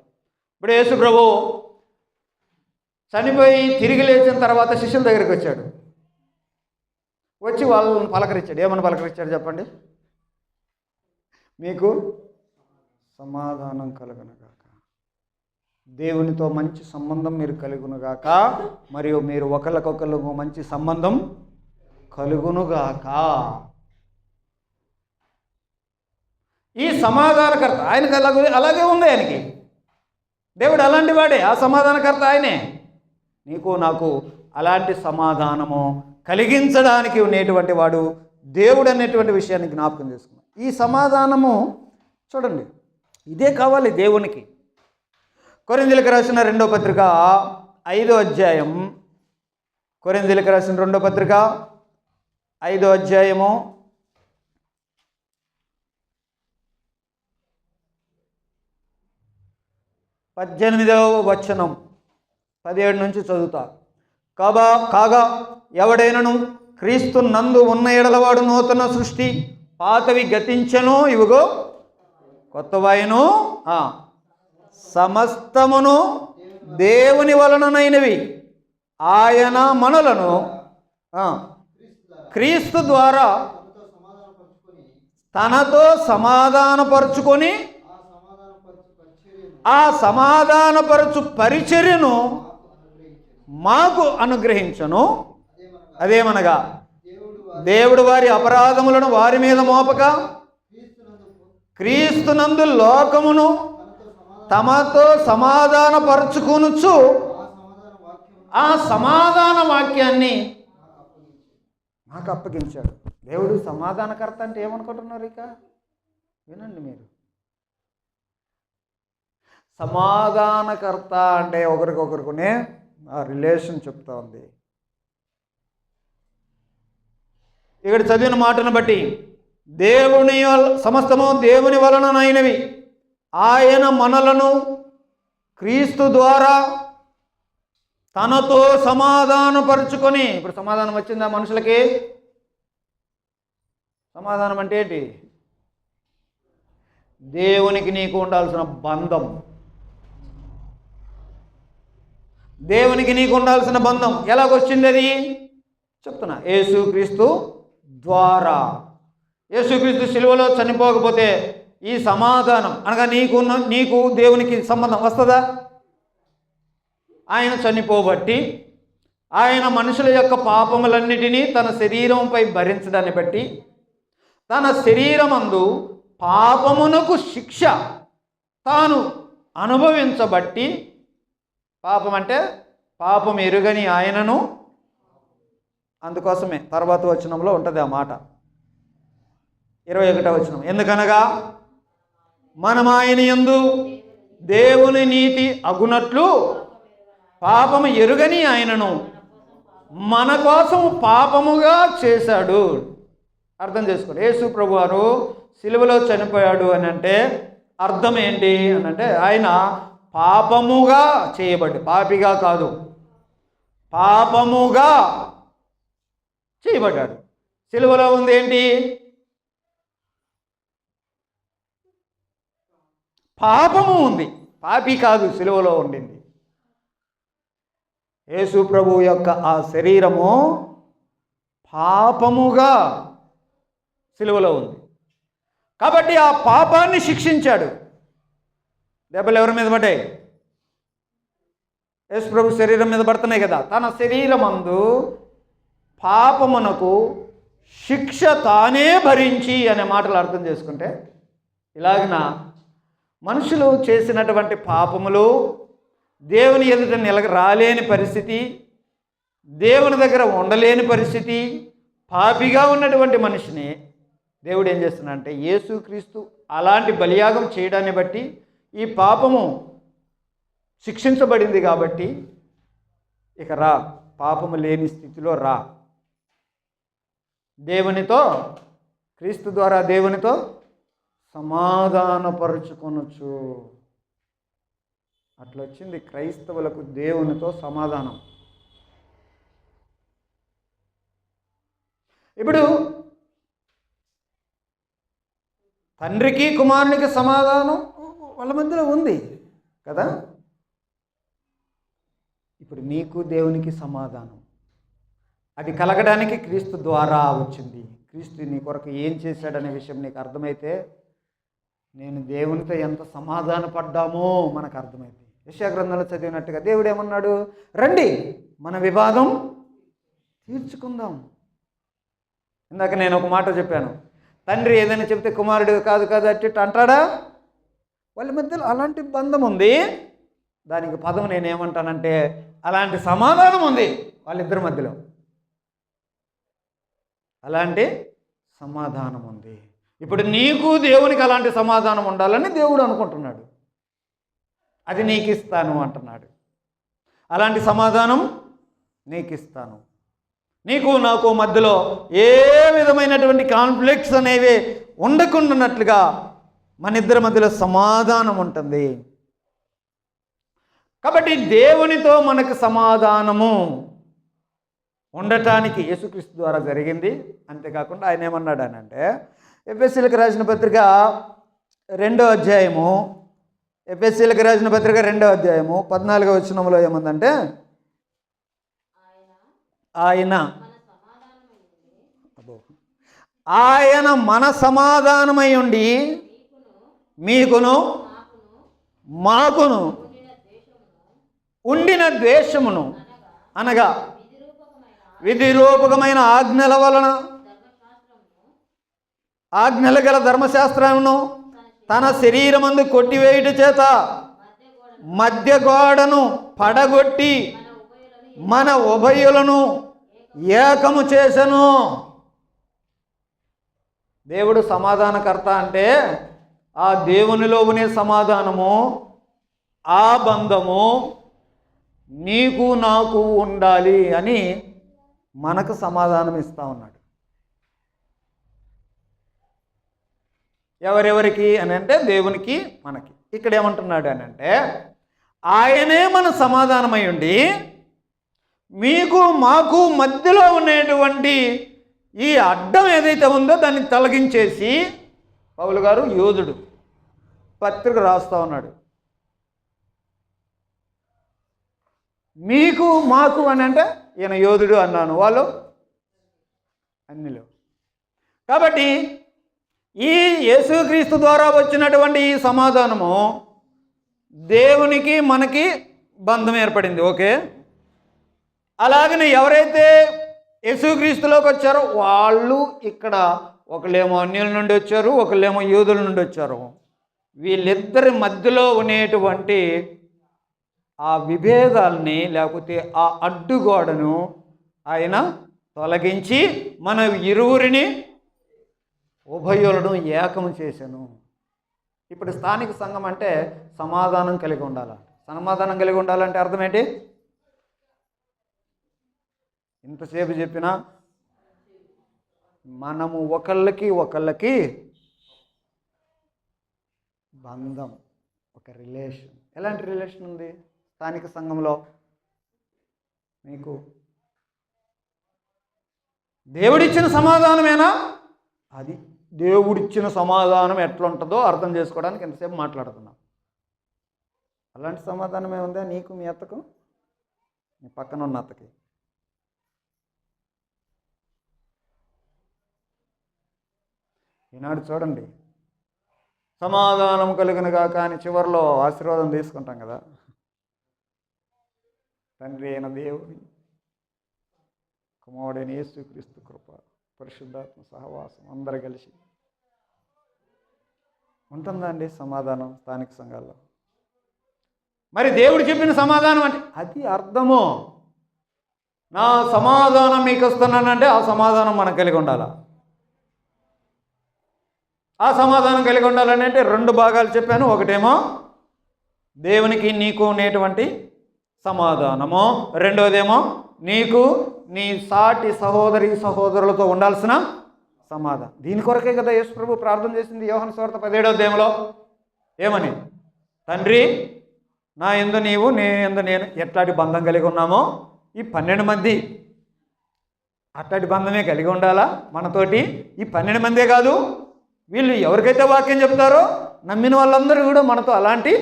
ఇప్పుడు యేసు ప్రభు చనిపోయి తిరిగి లేచిన తర్వాత శిష్యుల దగ్గరికి వచ్చాడు. వచ్చి వాళ్ళని పలకరించాడు. ఏమని పలకరించాడు చెప్పండి? మీకు సమాధానం కలుగునుగాక, దేవునితో మంచి సంబంధం మీరు కలుగునుగాక, మరియు మీరు ఒకరికొకరు మంచి సంబంధం కలుగునుగాక. ఈ సమాధానకర్త ఆయనకి అలాగే ఉంది. ఆయనకి దేవుడు అలాంటి వాడే, ఆ సమాధానకర్త ఆయనే. నీకు నాకు అలాంటి సమాధానము కలిగించడానికి ఉండేటువంటి వాడు దేవుడు అనేటువంటి విషయాన్ని జ్ఞాపకం చేసుకున్నాం. ఈ సమాధానము చూడండి, ఇదే కావాలి దేవునికి. కొరింథీయులకు రాసిన 2వ పత్రిక 5వ అధ్యాయం, కొరింథీయులకు రాసిన 2వ పత్రిక 5వ అధ్యాయము 18వ వచనం 17 నుంచి చదువుతా. కాగా ఎవడైనను క్రీస్తు నందు ఉన్న ఎడలవాడు నూతన సృష్టి, పాతవి గతించెను, ఇవిగో కొత్తవాయను, సమస్తమును దేవుని వలననైనవి. ఆయన మనలను క్రీస్తు ద్వారా తనతో సమాధానపరుచుకొని ఆ సమాధానపరచు పరిచర్యను మాకు అనుగ్రహించను. అదేమనగా దేవుడు వారి అపరాధములను వారి మీద మోపక క్రీస్తునందు లోకమును తమతో సమాధానపరుచుకొనుచు ఆ సమాధాన వాక్యాన్ని మాకు అప్పగించాడు. దేవుడు సమాధానకర్త అంటే ఏమనుకుంటున్నారు? ఇక వినండి మీరు. సమాధానకర్త అంటే ఒకరికొకరికునే ఆ రిలేషన్ చెప్తా ఉంది. ఇక్కడ చదివిన మాటను బట్టి దేవుని సమస్తము దేవుని వలననైనవి. ఆయన మనలను క్రీస్తు ద్వారా తనతో సమాధానపరుచుకొని, ఇప్పుడు సమాధానం వచ్చిందా మనుషులకి? సమాధానం అంటే ఏంటి? దేవునికి నీకు ఉండాల్సిన బంధం, దేవునికి నీకు ఉండాల్సిన బంధం ఎలాగొచ్చింది? అది చెప్తున్నా, యేసుక్రీస్తు ద్వారా. యేసుక్రీస్తు సిలువలో చనిపోకపోతే ఈ సమాధానం అనగా నీకు దేవునికి సంబంధం వస్తుందా? ఆయన చనిపోబట్టి, ఆయన మనుషుల యొక్క పాపములన్నిటినీ తన శరీరంపై భరించడాన్ని బట్టి, తన శరీరమందు పాపమునకు శిక్ష తాను అనుభవించబట్టి, పాపం అంటే పాపం ఎరుగని ఆయనను, అందుకోసమే తర్వాత వచనంలో ఉంటుంది ఆ మాట, 21వ వచనం. ఎందుకనగా మనం ఆయన యందు దేవుని నీతి అగునట్లు పాపము ఎరుగని ఆయనను మన కోసం పాపముగా చేశాడు. అర్థం చేసుకోండి. యేసు ప్రభు వారు సిలువలో చనిపోయాడు అని అంటే అర్థం ఏంటి అని అంటే ఆయన పాపముగా చేయబడ్డాడు. పాపిగా కాదు, పాపముగా చేయబడ్డాడు. సిలువలో ఉంది ఏంటి? పాపము ఉంది, పాపి కాదు సిలువలో ఉండింది. యేసు ప్రభు యొక్క ఆ శరీరము పాపముగా సిలువలో ఉంది కాబట్టి ఆ పాపాన్ని శిక్షించాడు. దెబ్బలు ఎవరి మీద పడ్డాయి? యేసు ప్రభు శరీరం మీద పడుతున్నాయి కదా. తన శరీరమందు పాపమునకు శిక్ష తానే భరించి అనే మాటలు అర్థం చేసుకుంటే, ఇలాగిన మనుషులు చేసినటువంటి పాపములు దేవుని ఎదుట రాలేని పరిస్థితి, దేవుని దగ్గర ఉండలేని పరిస్థితి, పాపిగా ఉన్నటువంటి మనిషిని దేవుడు ఏం చేస్తున్నాడంటే, యేసుక్రీస్తు అలాంటి బలియాగం చేయడాన్ని బట్టి ఈ పాపము శిక్షించబడింది కాబట్టి ఇక రా, పాపము లేని స్థితిలో రా, దేవునితో, క్రీస్తు ద్వారా దేవునితో సమాధానపరుచుకొనొచ్చు. అట్లా వచ్చింది క్రైస్తవులకు దేవునితో సమాధానం. ఇప్పుడు తండ్రికి కుమారునికి సమాధానం వాళ్ళ మధ్యలో ఉంది కదా. ఇప్పుడు నీకు దేవునికి సమాధానం అది కలగడానికి క్రీస్తు ద్వారా వచ్చింది. క్రీస్తు నీ కొరకు ఏం చేశాడనే విషయం నీకు అర్థమైతే, నేను దేవునితో ఎంత సమాధాన పడ్డామో మనకు అర్థమైంది. యెషయా గ్రంథంలో చదివినట్టుగా దేవుడు ఏమన్నాడు? రండి మన వివాదం తీర్చుకుందాం. ఇందాక నేను ఒక మాట చెప్పాను, తండ్రి ఏదైనా చెప్తే కుమారుడు కాదు కాదు అట్టి అంటాడా? వాళ్ళ మధ్యలో అలాంటి బంధం ఉంది. దానికి పదం నేనేమంటానంటే, అలాంటి సమాధానం ఉంది వాళ్ళిద్దరి మధ్యలో, అలాంటి సమాధానం ఉంది. ఇప్పుడు నీకు దేవునికి అలాంటి సమాధానం ఉండాలని దేవుడు అనుకుంటున్నాడు. అది నీకు ఇస్తాను అంటున్నాడు. అలాంటి సమాధానం నీకు ఇస్తాను. నీకు నాకు మధ్యలో ఏ విధమైనటువంటి కాన్ఫ్లిక్ట్స్ అనేవి ఉండకుండానట్లుగా మన ఇద్దరి మధ్యలో సమాధానం ఉంటుంది. కాబట్టి దేవునితో మనకు సమాధానము ఉండటానికి యేసుక్రీస్తు ద్వారా జరిగింది. అంతేకాకుండా ఆయన ఏమన్నాడు అని అంటే, ఎఫెసీయులకు రాసిన పత్రిక 2వ అధ్యాయము, ఎఫెసీయులకు రాసిన పత్రిక 2వ అధ్యాయము 14వ వచనంలో ఏముందంటే, ఆయన మన సమాధానమై ఉండి మీకును మాకును ఉండిన ద్వేషమును, అనగా విధిరూపకమైన ఆజ్ఞల వలన, ఆజ్ఞల గల ధర్మశాస్త్రమును తన శరీరమందు కొట్టివేయుట చేత మధ్య గోడను పడగొట్టి మన ఉభయులను ఏకము చేసెను. దేవుడు సమాధానకర్త అంటే ఆ దేవునిలో ఉనే సమాధానము, ఆ బంధము నీకు నాకు ఉండాలి అని మనకు సమాధానం ఇస్తా ఉన్నాడు. ఎవరెవరికి అని అంటే, దేవునికి మనకి. ఇక్కడ ఏమంటున్నాడు అని అంటే, ఆయనే మన సమాధానమై ఉండి మీకు మాకు మధ్యలో ఉండేటువంటి ఈ అడ్డం ఏదైతే ఉందో దాన్ని తొలగించేసి, పౌలు గారు యోధుడు పత్రిక రాస్తూ ఉన్నాడు. మీకు మాకు అని అంటే ఈయన యోధుడు అన్నాను, వాళ్ళు అన్నిలో. కాబట్టి ఈ యేసుక్రీస్తు ద్వారా వచ్చినటువంటి ఈ సమాధానము దేవునికి మనకి బంధం ఏర్పడింది. ఓకే, అలాగనే ఎవరైతే యేసుక్రీస్తులోకి వచ్చారో వాళ్ళు ఇక్కడ ఒకళ్ళేమో అన్యుల నుండి వచ్చారు, ఒకళ్ళేమో యూదుల నుండి వచ్చారు. వీళ్ళిద్దరి మధ్యలో ఉండేటువంటి ఆ విభేదాలని, లేకపోతే ఆ అడ్డుగోడను ఆయన తొలగించి మన ఇరువురిని ఉభయులను ఏకము చేశాను. ఇప్పుడు స్థానిక సంఘం అంటే సమాధానం కలిగి ఉండాలి. సమాధానం కలిగి ఉండాలంటే అర్థం ఏంటి? ఇంతసేపు చెప్పినా మనము ఒకళ్ళకి బంధం, ఒక రిలేషన్. ఎలాంటి రిలేషన్ ఉంది స్థానిక సంఘంలో? మీకు దేవుడిచ్చిన సమాధానమేనా? అది దేవుడిచ్చిన సమాధానం ఎట్లుంటుందో అర్థం చేసుకోవడానికి ఎంతసేపు మాట్లాడుతున్నాం. అలాంటి సమాధానమే ఉందా నీకు, మీ అత్తకు, మీ పక్కన ఉన్న అత్తకి? ఈనాడు చూడండి, సమాధానం కలుగునుగా కానీ చివరిలో ఆశీర్వాదం తీసుకుంటాం కదా. తండ్రి అయిన దేవుని, కుమారుడైన యేసుక్రీస్తు కృప, పరిశుద్ధాత్మ సహవాసం అందరు కలిసి ఉంటుందా అండి సమాధానం స్థానిక సంఘాల్లో? మరి దేవుడు చెప్పిన సమాధానం అంటే అది అర్థము. నా సమాధానం మీకు వస్తున్నానంటే ఆ సమాధానం మనకు కలిగి ఉండాలా. ఆ సమాధానం కలిగి ఉండాలని అంటే 2 భాగాలు చెప్పాను. ఒకటేమో దేవునికి నీకు ఉండేటువంటి సమాధానము, రెండోదేమో నీకు నీ సాటి సహోదరి సహోదరులతో ఉండాల్సిన సమాధానం. దీని కొరకే కదా యేసు ప్రభు ప్రార్థన చేసింది యోహాను సువార్త 17వ అధ్యాయంలో. ఏమని? తండ్రి, నా యందు నీవు, నీ యందు నేను ఎట్లాంటి బంధం కలిగి ఉన్నామో ఈ 12 మంది అట్లాంటి బంధమే కలిగి ఉండాలా మనతోటి. ఈ 12 మందే కాదు, వీళ్ళు ఎవరికైతే వాక్యం చెప్తారో నమ్మిన వాళ్ళందరూ కూడా మనతో అలాంటి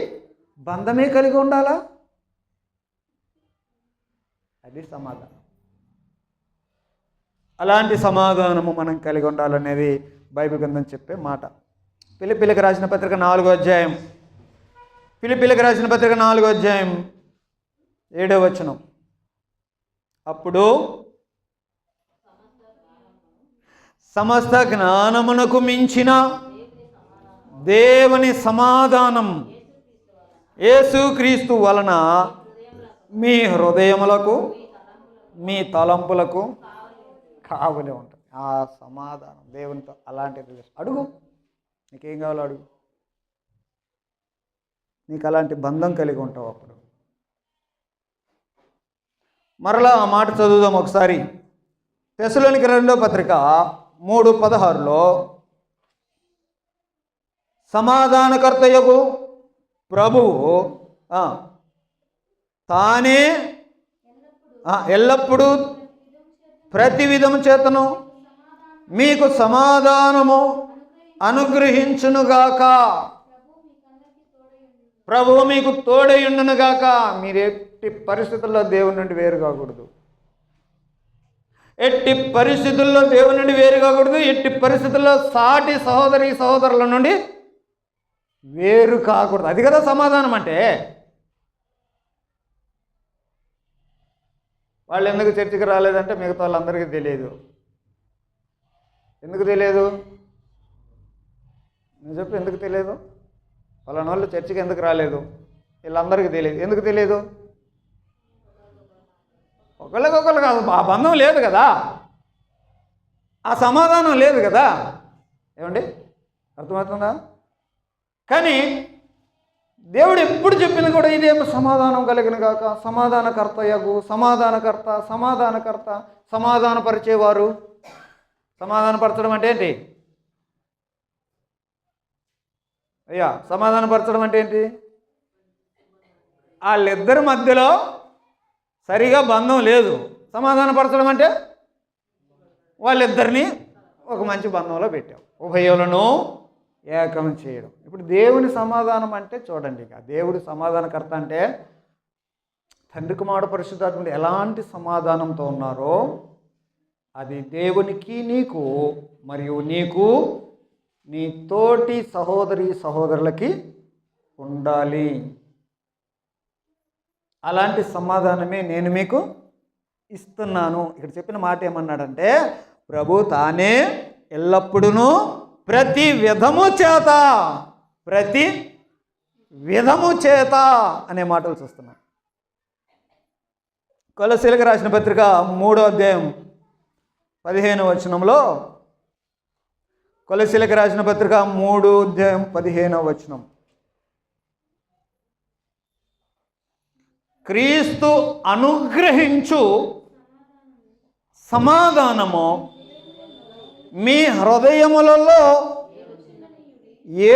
బంధమే కలిగి ఉండాలా. అది సమాధానం. అలాంటి సమాధానము మనం కలిగి ఉండాలనేది బైబిల్ గ్రంథం చెప్పే మాట. ఫిలిప్పీలకు రాసిన పత్రిక 4వ అధ్యాయం, ఫిలిప్పీలకు రాసిన పత్రిక 4వ అధ్యాయం 7వ వచనం. అప్పుడు సమస్త జ్ఞానమునకు మించిన దేవుని సమాధానం యేసుక్రీస్తు వలన మీ హృదయములకు మీ తలంపులకు కావలే ఉంటుంది. ఆ సమాధానం దేవునితో అలాంటి రిలేషన్. అడుగు, నీకేం కావాలో అడుగు. నీకు అలాంటి బంధం కలిగి ఉంటావు అప్పుడు. మరలా ఆ మాట చదువుదాం ఒకసారి. తెస్సలోనిక 2వ పత్రిక 3:16లో సమాధానకర్తయగు ప్రభువు తానే ఎల్లప్పుడూ ప్రతి విధము చేతను మీకు సమాధానము అనుగ్రహించునుగాక. ప్రభువు మీకు తోడయుండునుగాక. మీరు ఎట్టి పరిస్థితుల్లో దేవుని నుండి వేరు కాకూడదు. ఎట్టి పరిస్థితుల్లో దేవుని నుండి వేరు కాకూడదు. ఎట్టి పరిస్థితుల్లో సాటి సహోదరి సహోదరుల నుండి వేరు కాకూడదు. అది కదా సమాధానం అంటే. వాళ్ళు ఎందుకు చర్చికి రాలేదంటే మిగతా వాళ్ళందరికీ తెలియదు. ఎందుకు తెలియదు? నేను చెప్పు, ఎందుకు తెలియదు? వాళ్ళ వాళ్ళు చర్చికి ఎందుకు రాలేదు వీళ్ళందరికీ తెలియదు. ఎందుకు తెలియదు? ఒకళ్ళకొకళ్ళు కాదు, ఆ బంధం లేదు కదా, ఆ సమాధానం లేదు కదా. ఏమండి, అర్థమవుతుందా? కానీ దేవుడు ఎప్పుడు చెప్పింది కూడా ఇదేమో సమాధానం కలిగిన కాక, సమాధానకర్తయగు, సమాధానకర్త, సమాధానపరిచేవారు. సమాధానపరచడం అంటే ఏంటి అయ్యా? సమాధానపరచడం అంటే ఏంటి? వాళ్ళిద్దరి మధ్యలో సరిగా బంధం లేదు. సమాధానపరచడం అంటే వాళ్ళిద్దరినీ ఒక మంచి బంధంలో పెట్టావు, ఉభయులను ఏకం చేయడం. ఇప్పుడు దేవుని సమాధానం అంటే చూడండి, ఇక దేవుడి సమాధానకర్త అంటే తండ్రి కుమారుడు పరిశుద్ధాత్ముడు ఎలాంటి సమాధానంతో ఉన్నారో అది దేవునికి నీకు మరియు నీకు నీ తోటి సహోదరి సహోదరులకి ఉండాలి. అలాంటి సమాధానమే నేను మీకు ఇస్తున్నాను. ఇక్కడ చెప్పిన మాట ఏమన్నాడంటే, ప్రభు తానే ఎల్లప్పుడూ ప్రతి విధము చేత అనే మాటలు చూస్తున్నాం. కొలస్సీలకు రాసిన పత్రిక 3వ అధ్యాయం 15వ వచనంలో, కొలస్సీలకు రాసిన పత్రిక 3వ అధ్యాయం 15వ వచనం, క్రీస్తు అనుగ్రహించు సమాధానము మీ హృదయములలో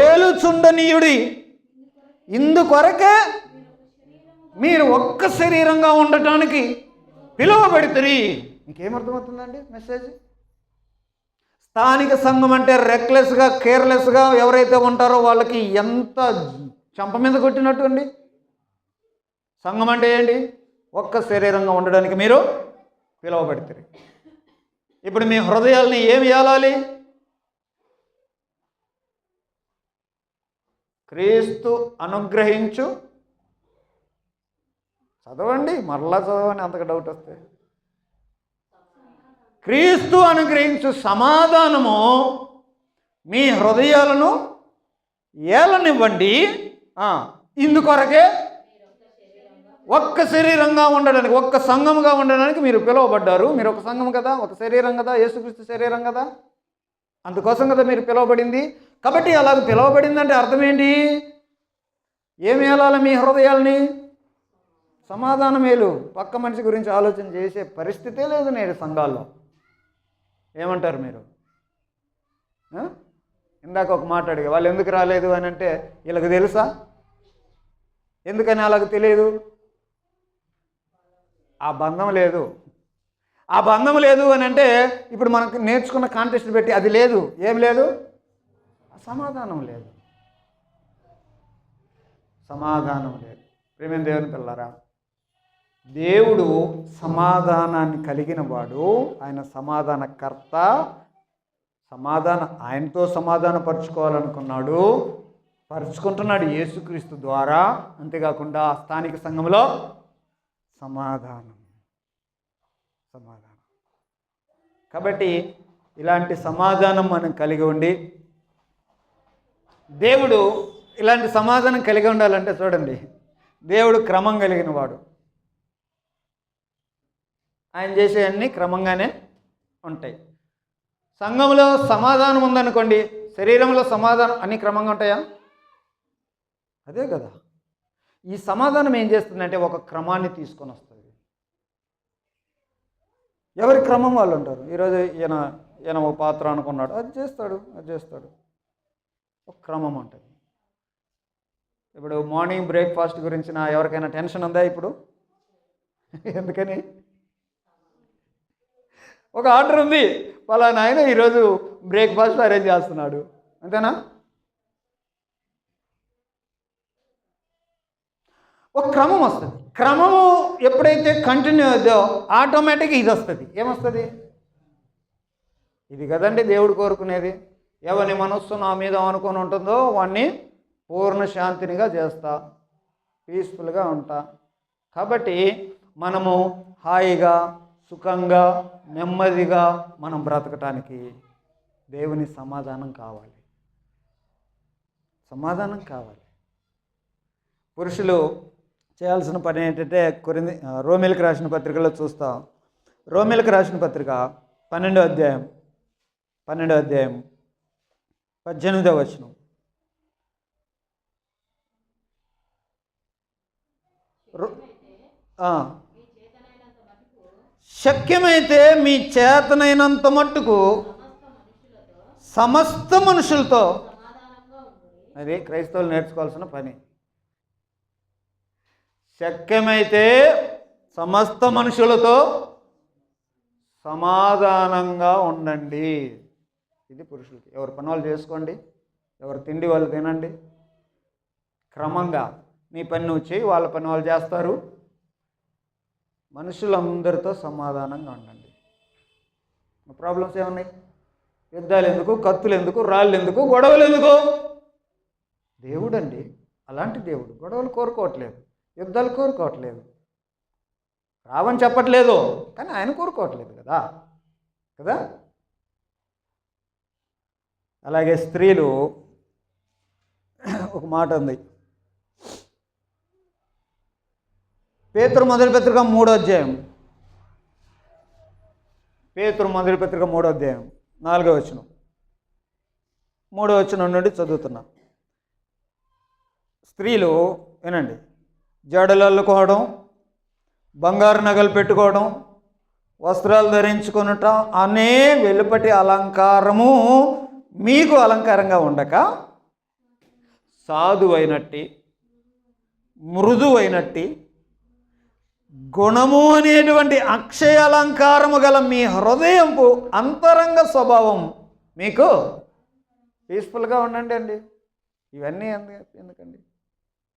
ఏలుచుండనీయుడి. ఇందుకొరకే మీరు ఒక్క శరీరంగా ఉండటానికి పిలువబడితిరి. మీకేమర్థమవుతుందండి మెసేజ్? స్థానిక సంఘం అంటే రెక్లెస్గా, కేర్లెస్గా ఎవరైతే ఉంటారో వాళ్ళకి ఎంత చంప మీద కొట్టినట్టు అండి. సంఘం అంటే ఏంటి? ఒక్క శరీరంగా ఉండడానికి మీరు పిలువబడితిరి. ఇప్పుడు మీ హృదయాల్ని ఏమి ఏలాలి? క్రీస్తు అనుగ్రహించు, చదవండి, మరలా చదవండి, అంతగా డౌట్ వస్తే. క్రీస్తు అనుగ్రహించు సమాధానము మీ హృదయాలను ఏలనివ్వండి. ఇందుకొరకే ఒక్క శరీరంగా ఉండడానికి, ఒక్క సంఘముగా ఉండడానికి మీరు పిలువబడ్డారు. మీరు ఒక సంఘం కదా, ఒక శరీరం కదా, యేసుక్రీస్తు శరీరం కదా, అందుకోసం కదా మీరు పిలువబడింది. కాబట్టి అలాగ పిలువబడిందంటే అర్థం ఏంటి? ఏమి ఏలాలి మీ హృదయాల్ని? సమాధానం మేలు. పక్క మనిషి గురించి ఆలోచన చేసే పరిస్థితే లేదు నేడు సంఘాల్లో. ఏమంటారు మీరు? ఇందాక ఒక మాట అడిగా, వాళ్ళు ఎందుకు రాలేదు అని అంటే వీళ్ళకి తెలుసా? ఎందుకని అలాగ తెలియదు? ఆ బంధం లేదు. ఆ బంధం లేదు అని అంటే ఇప్పుడు మనకు నేర్చుకున్న కాంటెస్ట్ పెట్టి అది లేదు. ఏం లేదు? సమాధానం లేదు. సమాధానం లేదు. ప్రేమ దేవుని పిల్లరా, దేవుడు సమాధానాన్ని కలిగిన వాడు. ఆయన సమాధానకర్త. ఆయనతో సమాధాన పరుచుకోవాలనుకున్నాడు, పరుచుకుంటున్నాడు యేసుక్రీస్తు ద్వారా. అంతేకాకుండా స్థానిక సంఘంలో సమాధానం. కాబట్టి ఇలాంటి సమాధానం మనం కలిగి ఉండి, దేవుడు ఇలాంటి సమాధానం కలిగి ఉండాలంటే చూడండి, దేవుడు క్రమం కలిగిన వాడు. ఆయన చేసేవన్నీ క్రమంగానే ఉంటాయి. సంఘంలో సమాధానం ఉందనుకోండి, శరీరంలో సమాధానం అన్నీ క్రమంగా ఉంటాయా? అదే కదా. ఈ సమాధానం ఏం చేస్తుందంటే ఒక క్రమాన్ని తీసుకొని వస్తుంది. ఎవరి క్రమం వాళ్ళు ఉంటారు. ఈరోజు ఈయన ఒక పాత్ర అనుకున్నాడు, అది చేస్తాడు. ఒక క్రమం ఉంటుంది. ఇప్పుడు మార్నింగ్ బ్రేక్ఫాస్ట్ గురించి ఎవరికైనా టెన్షన్ ఉందా ఇప్పుడు? ఎందుకని? ఒక ఆర్డర్ ఉంది, పలానా ఆయన ఈరోజు బ్రేక్ఫాస్ట్ అరేంజ్ చేస్తున్నాడు, అంతేనా? ఒక క్రమం వస్తుంది. క్రమము ఎప్పుడైతే కంటిన్యూ అవుతుందో ఆటోమేటిక్గా ఇది వస్తుంది. ఏమొస్తుంది? ఇది కదండి దేవుడు కోరుకునేది. ఎవరి మనస్సు నా మీద అనుకొని ఉంటుందో వాడిని పూర్ణ శాంతినిగా చేస్తా, పీస్ఫుల్గా ఉంటా. కాబట్టి మనము హాయిగా, సుఖంగా, నెమ్మదిగా మనం బ్రతకటానికి దేవుని సమాధానం కావాలి. పురుషులు చేయాల్సిన పని ఏంటంటే రోమీలకు రాసిన పత్రికలో చూస్తాం. రోమీలకు రాసిన పత్రిక 12వ అధ్యాయం 18వ వచనం. శక్యమైతే మీ చేతనైనంత మట్టుకు సమస్త మనుషులతో, అది క్రైస్తవులు నేర్చుకోవాల్సిన పని. శక్యమైతే సమస్త మనుషులతో సమాధానంగా ఉండండి. ఇది పురుషులకి. ఎవరి పని వాళ్ళు చేసుకోండి, ఎవరు తిండి వాళ్ళు తినండి. క్రమంగా నీ పని నువ్వు చేయి, వాళ్ళ పని వాళ్ళు చేస్తారు. మనుషులందరితో సమాధానంగా ఉండండి. ప్రాబ్లమ్స్ ఏమున్నాయి? యుద్ధాలు ఎందుకు, కత్తులు ఎందుకు, రాళ్ళు ఎందుకు, గొడవలు ఎందుకు? దేవుడు అండి అలాంటి దేవుడు. గొడవలు కోరుకోవట్లేదు, యుద్ధాలు కోరుకోవట్లేదు, రావని చెప్పట్లేదు, కానీ ఆయన కోరుకోవట్లేదు కదా. అలాగే స్త్రీలు, ఒక మాట ఉంది, పేతురు మొదటి పత్రిక 3వ అధ్యాయం, 4వ వచనం, 3వ వచనం నుండి చదువుతున్నా. స్త్రీలు వినండి, జడలు అల్లుకోవడం, బంగారు నగలు పెట్టుకోవడం, వస్త్రాలు ధరించుకొనుట అనే వెలుపటి అలంకారము మీకు అలంకారంగా ఉండక సాధువైనట్టి మృదువైనట్టి గుణము అనేటువంటి అక్షయ అలంకారము గల మీ హృదయంపు అంతరంగ స్వభావం మీకు పీస్ఫుల్గా ఉండండి అండి. ఇవన్నీ ఎందుకండి?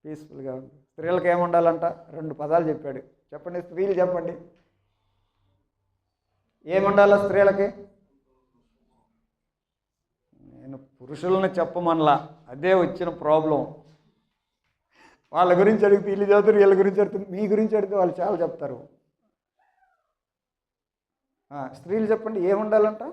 పీస్ఫుల్గా ఉంది. స్త్రీలకు ఏముండాలంట? 2 పదాలు చెప్పాడు. చెప్పండి, స్త్రీలు చెప్పండి, ఏముండాలా స్త్రీలకి? నేను పురుషులను చెప్పమనలా, అదే వచ్చిన ప్రాబ్లం. వాళ్ళ గురించి అడిగితే వీళ్ళు చదువుతారు, వీళ్ళ గురించి అడిగితే మీ గురించి అడిగితే వాళ్ళు చాలా చెప్తారు. స్త్రీలు చెప్పండి, ఏముండాలంట?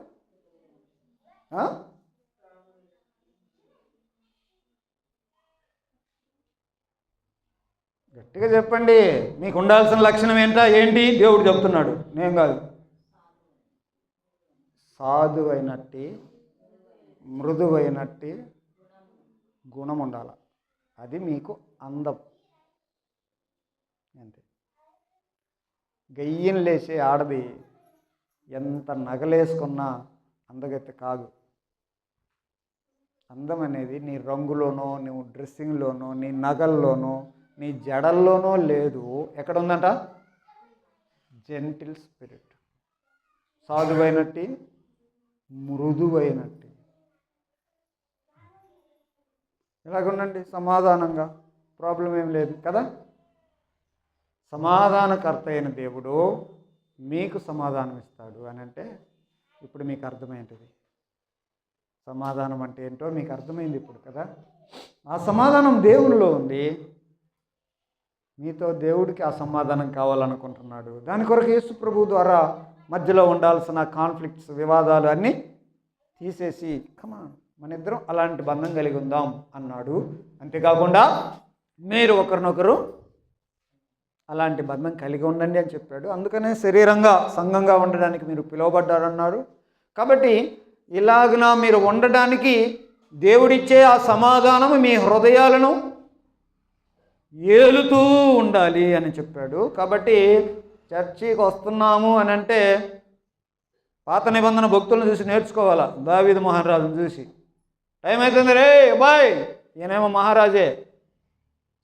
గట్టిగా చెప్పండి. మీకు ఉండాల్సిన లక్షణం ఏంటి? దేవుడు చెప్తున్నాడు, నేను కాదు. సాధువైనట్టి మృదువైనట్టి గుణం ఉండాల. అది మీకు అందం. అంతే. గయ్యం లేచే ఆడది ఎంత నగలేసుకున్నా అందగత్తె కాదు. అందం అనేది నీ రంగులోనో, నువ్వు డ్రెస్సింగ్లోనో, నీ నగల్లోనో, నీ జడల్లోనో లేదు. ఎక్కడ ఉందంట? Gentle spirit. సాధువైనట్టి మృదువైనట్టి. ఇలాగుండండి సమాధానంగా, ప్రాబ్లం ఏం లేదు కదా. సమాధానకర్త అయిన దేవుడు మీకు సమాధానం ఇస్తాడు అని అంటే ఇప్పుడు మీకు అర్థమైంది. సమాధానం అంటే ఏంటో మీకు అర్థమైంది ఇప్పుడు కదా. ఆ సమాధానం దేవునిలో ఉంది. మీతో దేవుడికి ఆ సమాధానం కావాలనుకుంటున్నాడు. దాని కొరకు యేసు ప్రభు ద్వారా మధ్యలో ఉండాల్సిన కాన్ఫ్లిక్ట్స్, వివాదాలు అన్నీ తీసేసి మన ఇద్దరం అలాంటి బంధం కలిగి ఉందాం అన్నాడు. అంతేకాకుండా మీరు ఒకరినొకరు అలాంటి బంధం కలిగి ఉండండి అని చెప్పాడు. అందుకనే శరీరంగా, సంఘంగా ఉండడానికి మీరు పిలువబడ్డారన్నారు. కాబట్టి ఇలాగున మీరు ఉండడానికి దేవుడిచ్చే ఆ సమాధానం మీ హృదయాలను ఏలుతూ ఉండాలి అని చెప్పాడు. కాబట్టి చర్చికి వస్తున్నాము అని అంటే పాత నిబంధన భక్తులను చూసి నేర్చుకోవాలా. దావీదు మహారాజును చూసి, టైం అవుతుంది రే బాయ్, ఈయనేమో మహారాజే,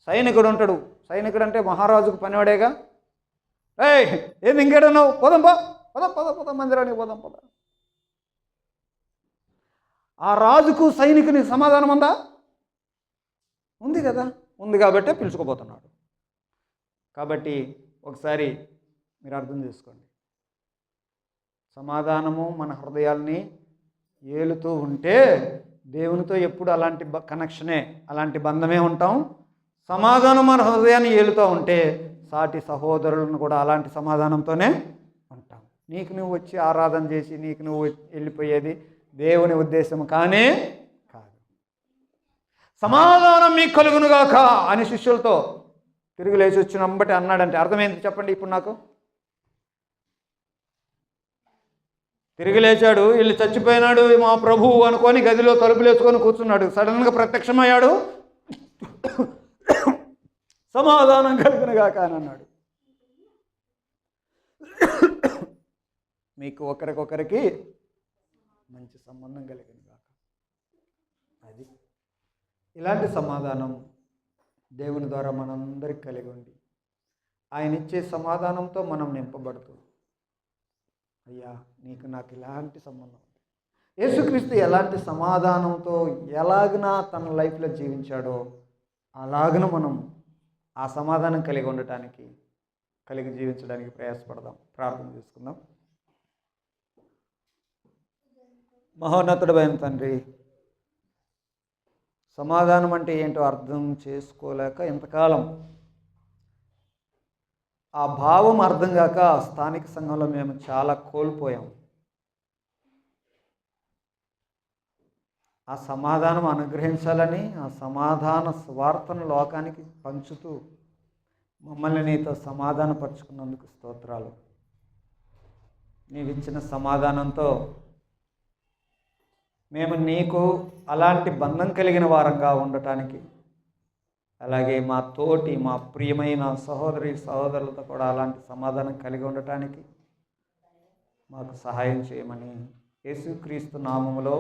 సైనికుడు ఉంటాడు. సైనికుడు అంటే మహారాజుకు పనివాడేగా. ఏంది ఇంకేడన్నావు? పోదాం పద మందిరానికి పోదాం పద. ఆ రాజుకు సైనికునికి సమాధానం ఉందా? ఉంది కదా. ఉంది కాబట్టే పిలుచుకోబోతున్నాడు. కాబట్టి ఒకసారి మీరు అర్థం చేసుకోండి. సమాధానము మన హృదయాల్ని ఏలుతూ ఉంటే దేవునితో ఎప్పుడు అలాంటి కనెక్షనే, అలాంటి బంధమే ఉంటాం. సమాధానం మన హృదయాన్ని ఏలుతూ ఉంటే సాటి సహోదరులను కూడా అలాంటి సమాధానంతోనే ఉంటాం. నీకు నువ్వు వచ్చి ఆరాధన చేసి నీకు నువ్వు వెళ్ళిపోయేది దేవుని ఉద్దేశం కానే కాదు. సమాధానం మీకు కలుగునుగాక అని శిష్యులతో తిరిగి లేచి వచ్చినంబటి అన్నాడంటే అర్థమైంది చెప్పండి ఇప్పుడు నాకు. తిరిగి లేచాడు, వీళ్ళు చచ్చిపోయినాడు మా ప్రభువు అనుకొని గదిలో తలుపులు వేసుకొని కూర్చున్నాడు. సడన్గా ప్రత్యక్షమయ్యాడు, సమాధానం కలుగునుగాక అని అన్నాడు. మీకు ఒకరికొకరికి మంచి సంబంధం కలిగినగాక. అది ఇలాంటి సమాధానం దేవుని ద్వారా మనందరికి కలిగి ఉండి ఆయన ఇచ్చే సమాధానంతో మనం నింపబడుతూ, అయ్యా నీకు నాకు ఇలాంటి సంబంధం. యేసుక్రీస్తు ఎలాంటి సమాధానంతో ఎలాగన తన లైఫ్లో జీవించాడో అలాగన మనం ఆ సమాధానం కలిగి జీవించడానికి ప్రయాసపడదాం. ప్రార్థన చేసుకుందాం. మహోన్నతుడైన తండ్రి, సమాధానం అంటే ఏంటో అర్థం చేసుకోలేక ఇంతకాలం ఆ భావం అర్థం కాక స్థానిక సంఘంలో మేము చాలా కోల్పోయాం. ఆ సమాధానం అనుగ్రహించాలని ఆ సమాధాన స్వార్థను లోకానికి పంచుతూ మమ్మల్ని నీతో సమాధానపరుచుకున్నందుకు స్తోత్రాలు. నీవిచ్చిన సమాధానంతో మేము నీకు అలాంటి బంధం కలిగిన వారంగా ఉండటానికి, అలాగే మా ప్రియమైన సహోదరులతో కూడా అలాంటి సమాధానం కలిగి ఉండటానికి మాకు సహాయం చేయమని యేసుక్రీస్తు నామములో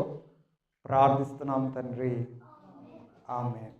ప్రార్థిస్తున్నాము తండ్రి. ఆమేన్.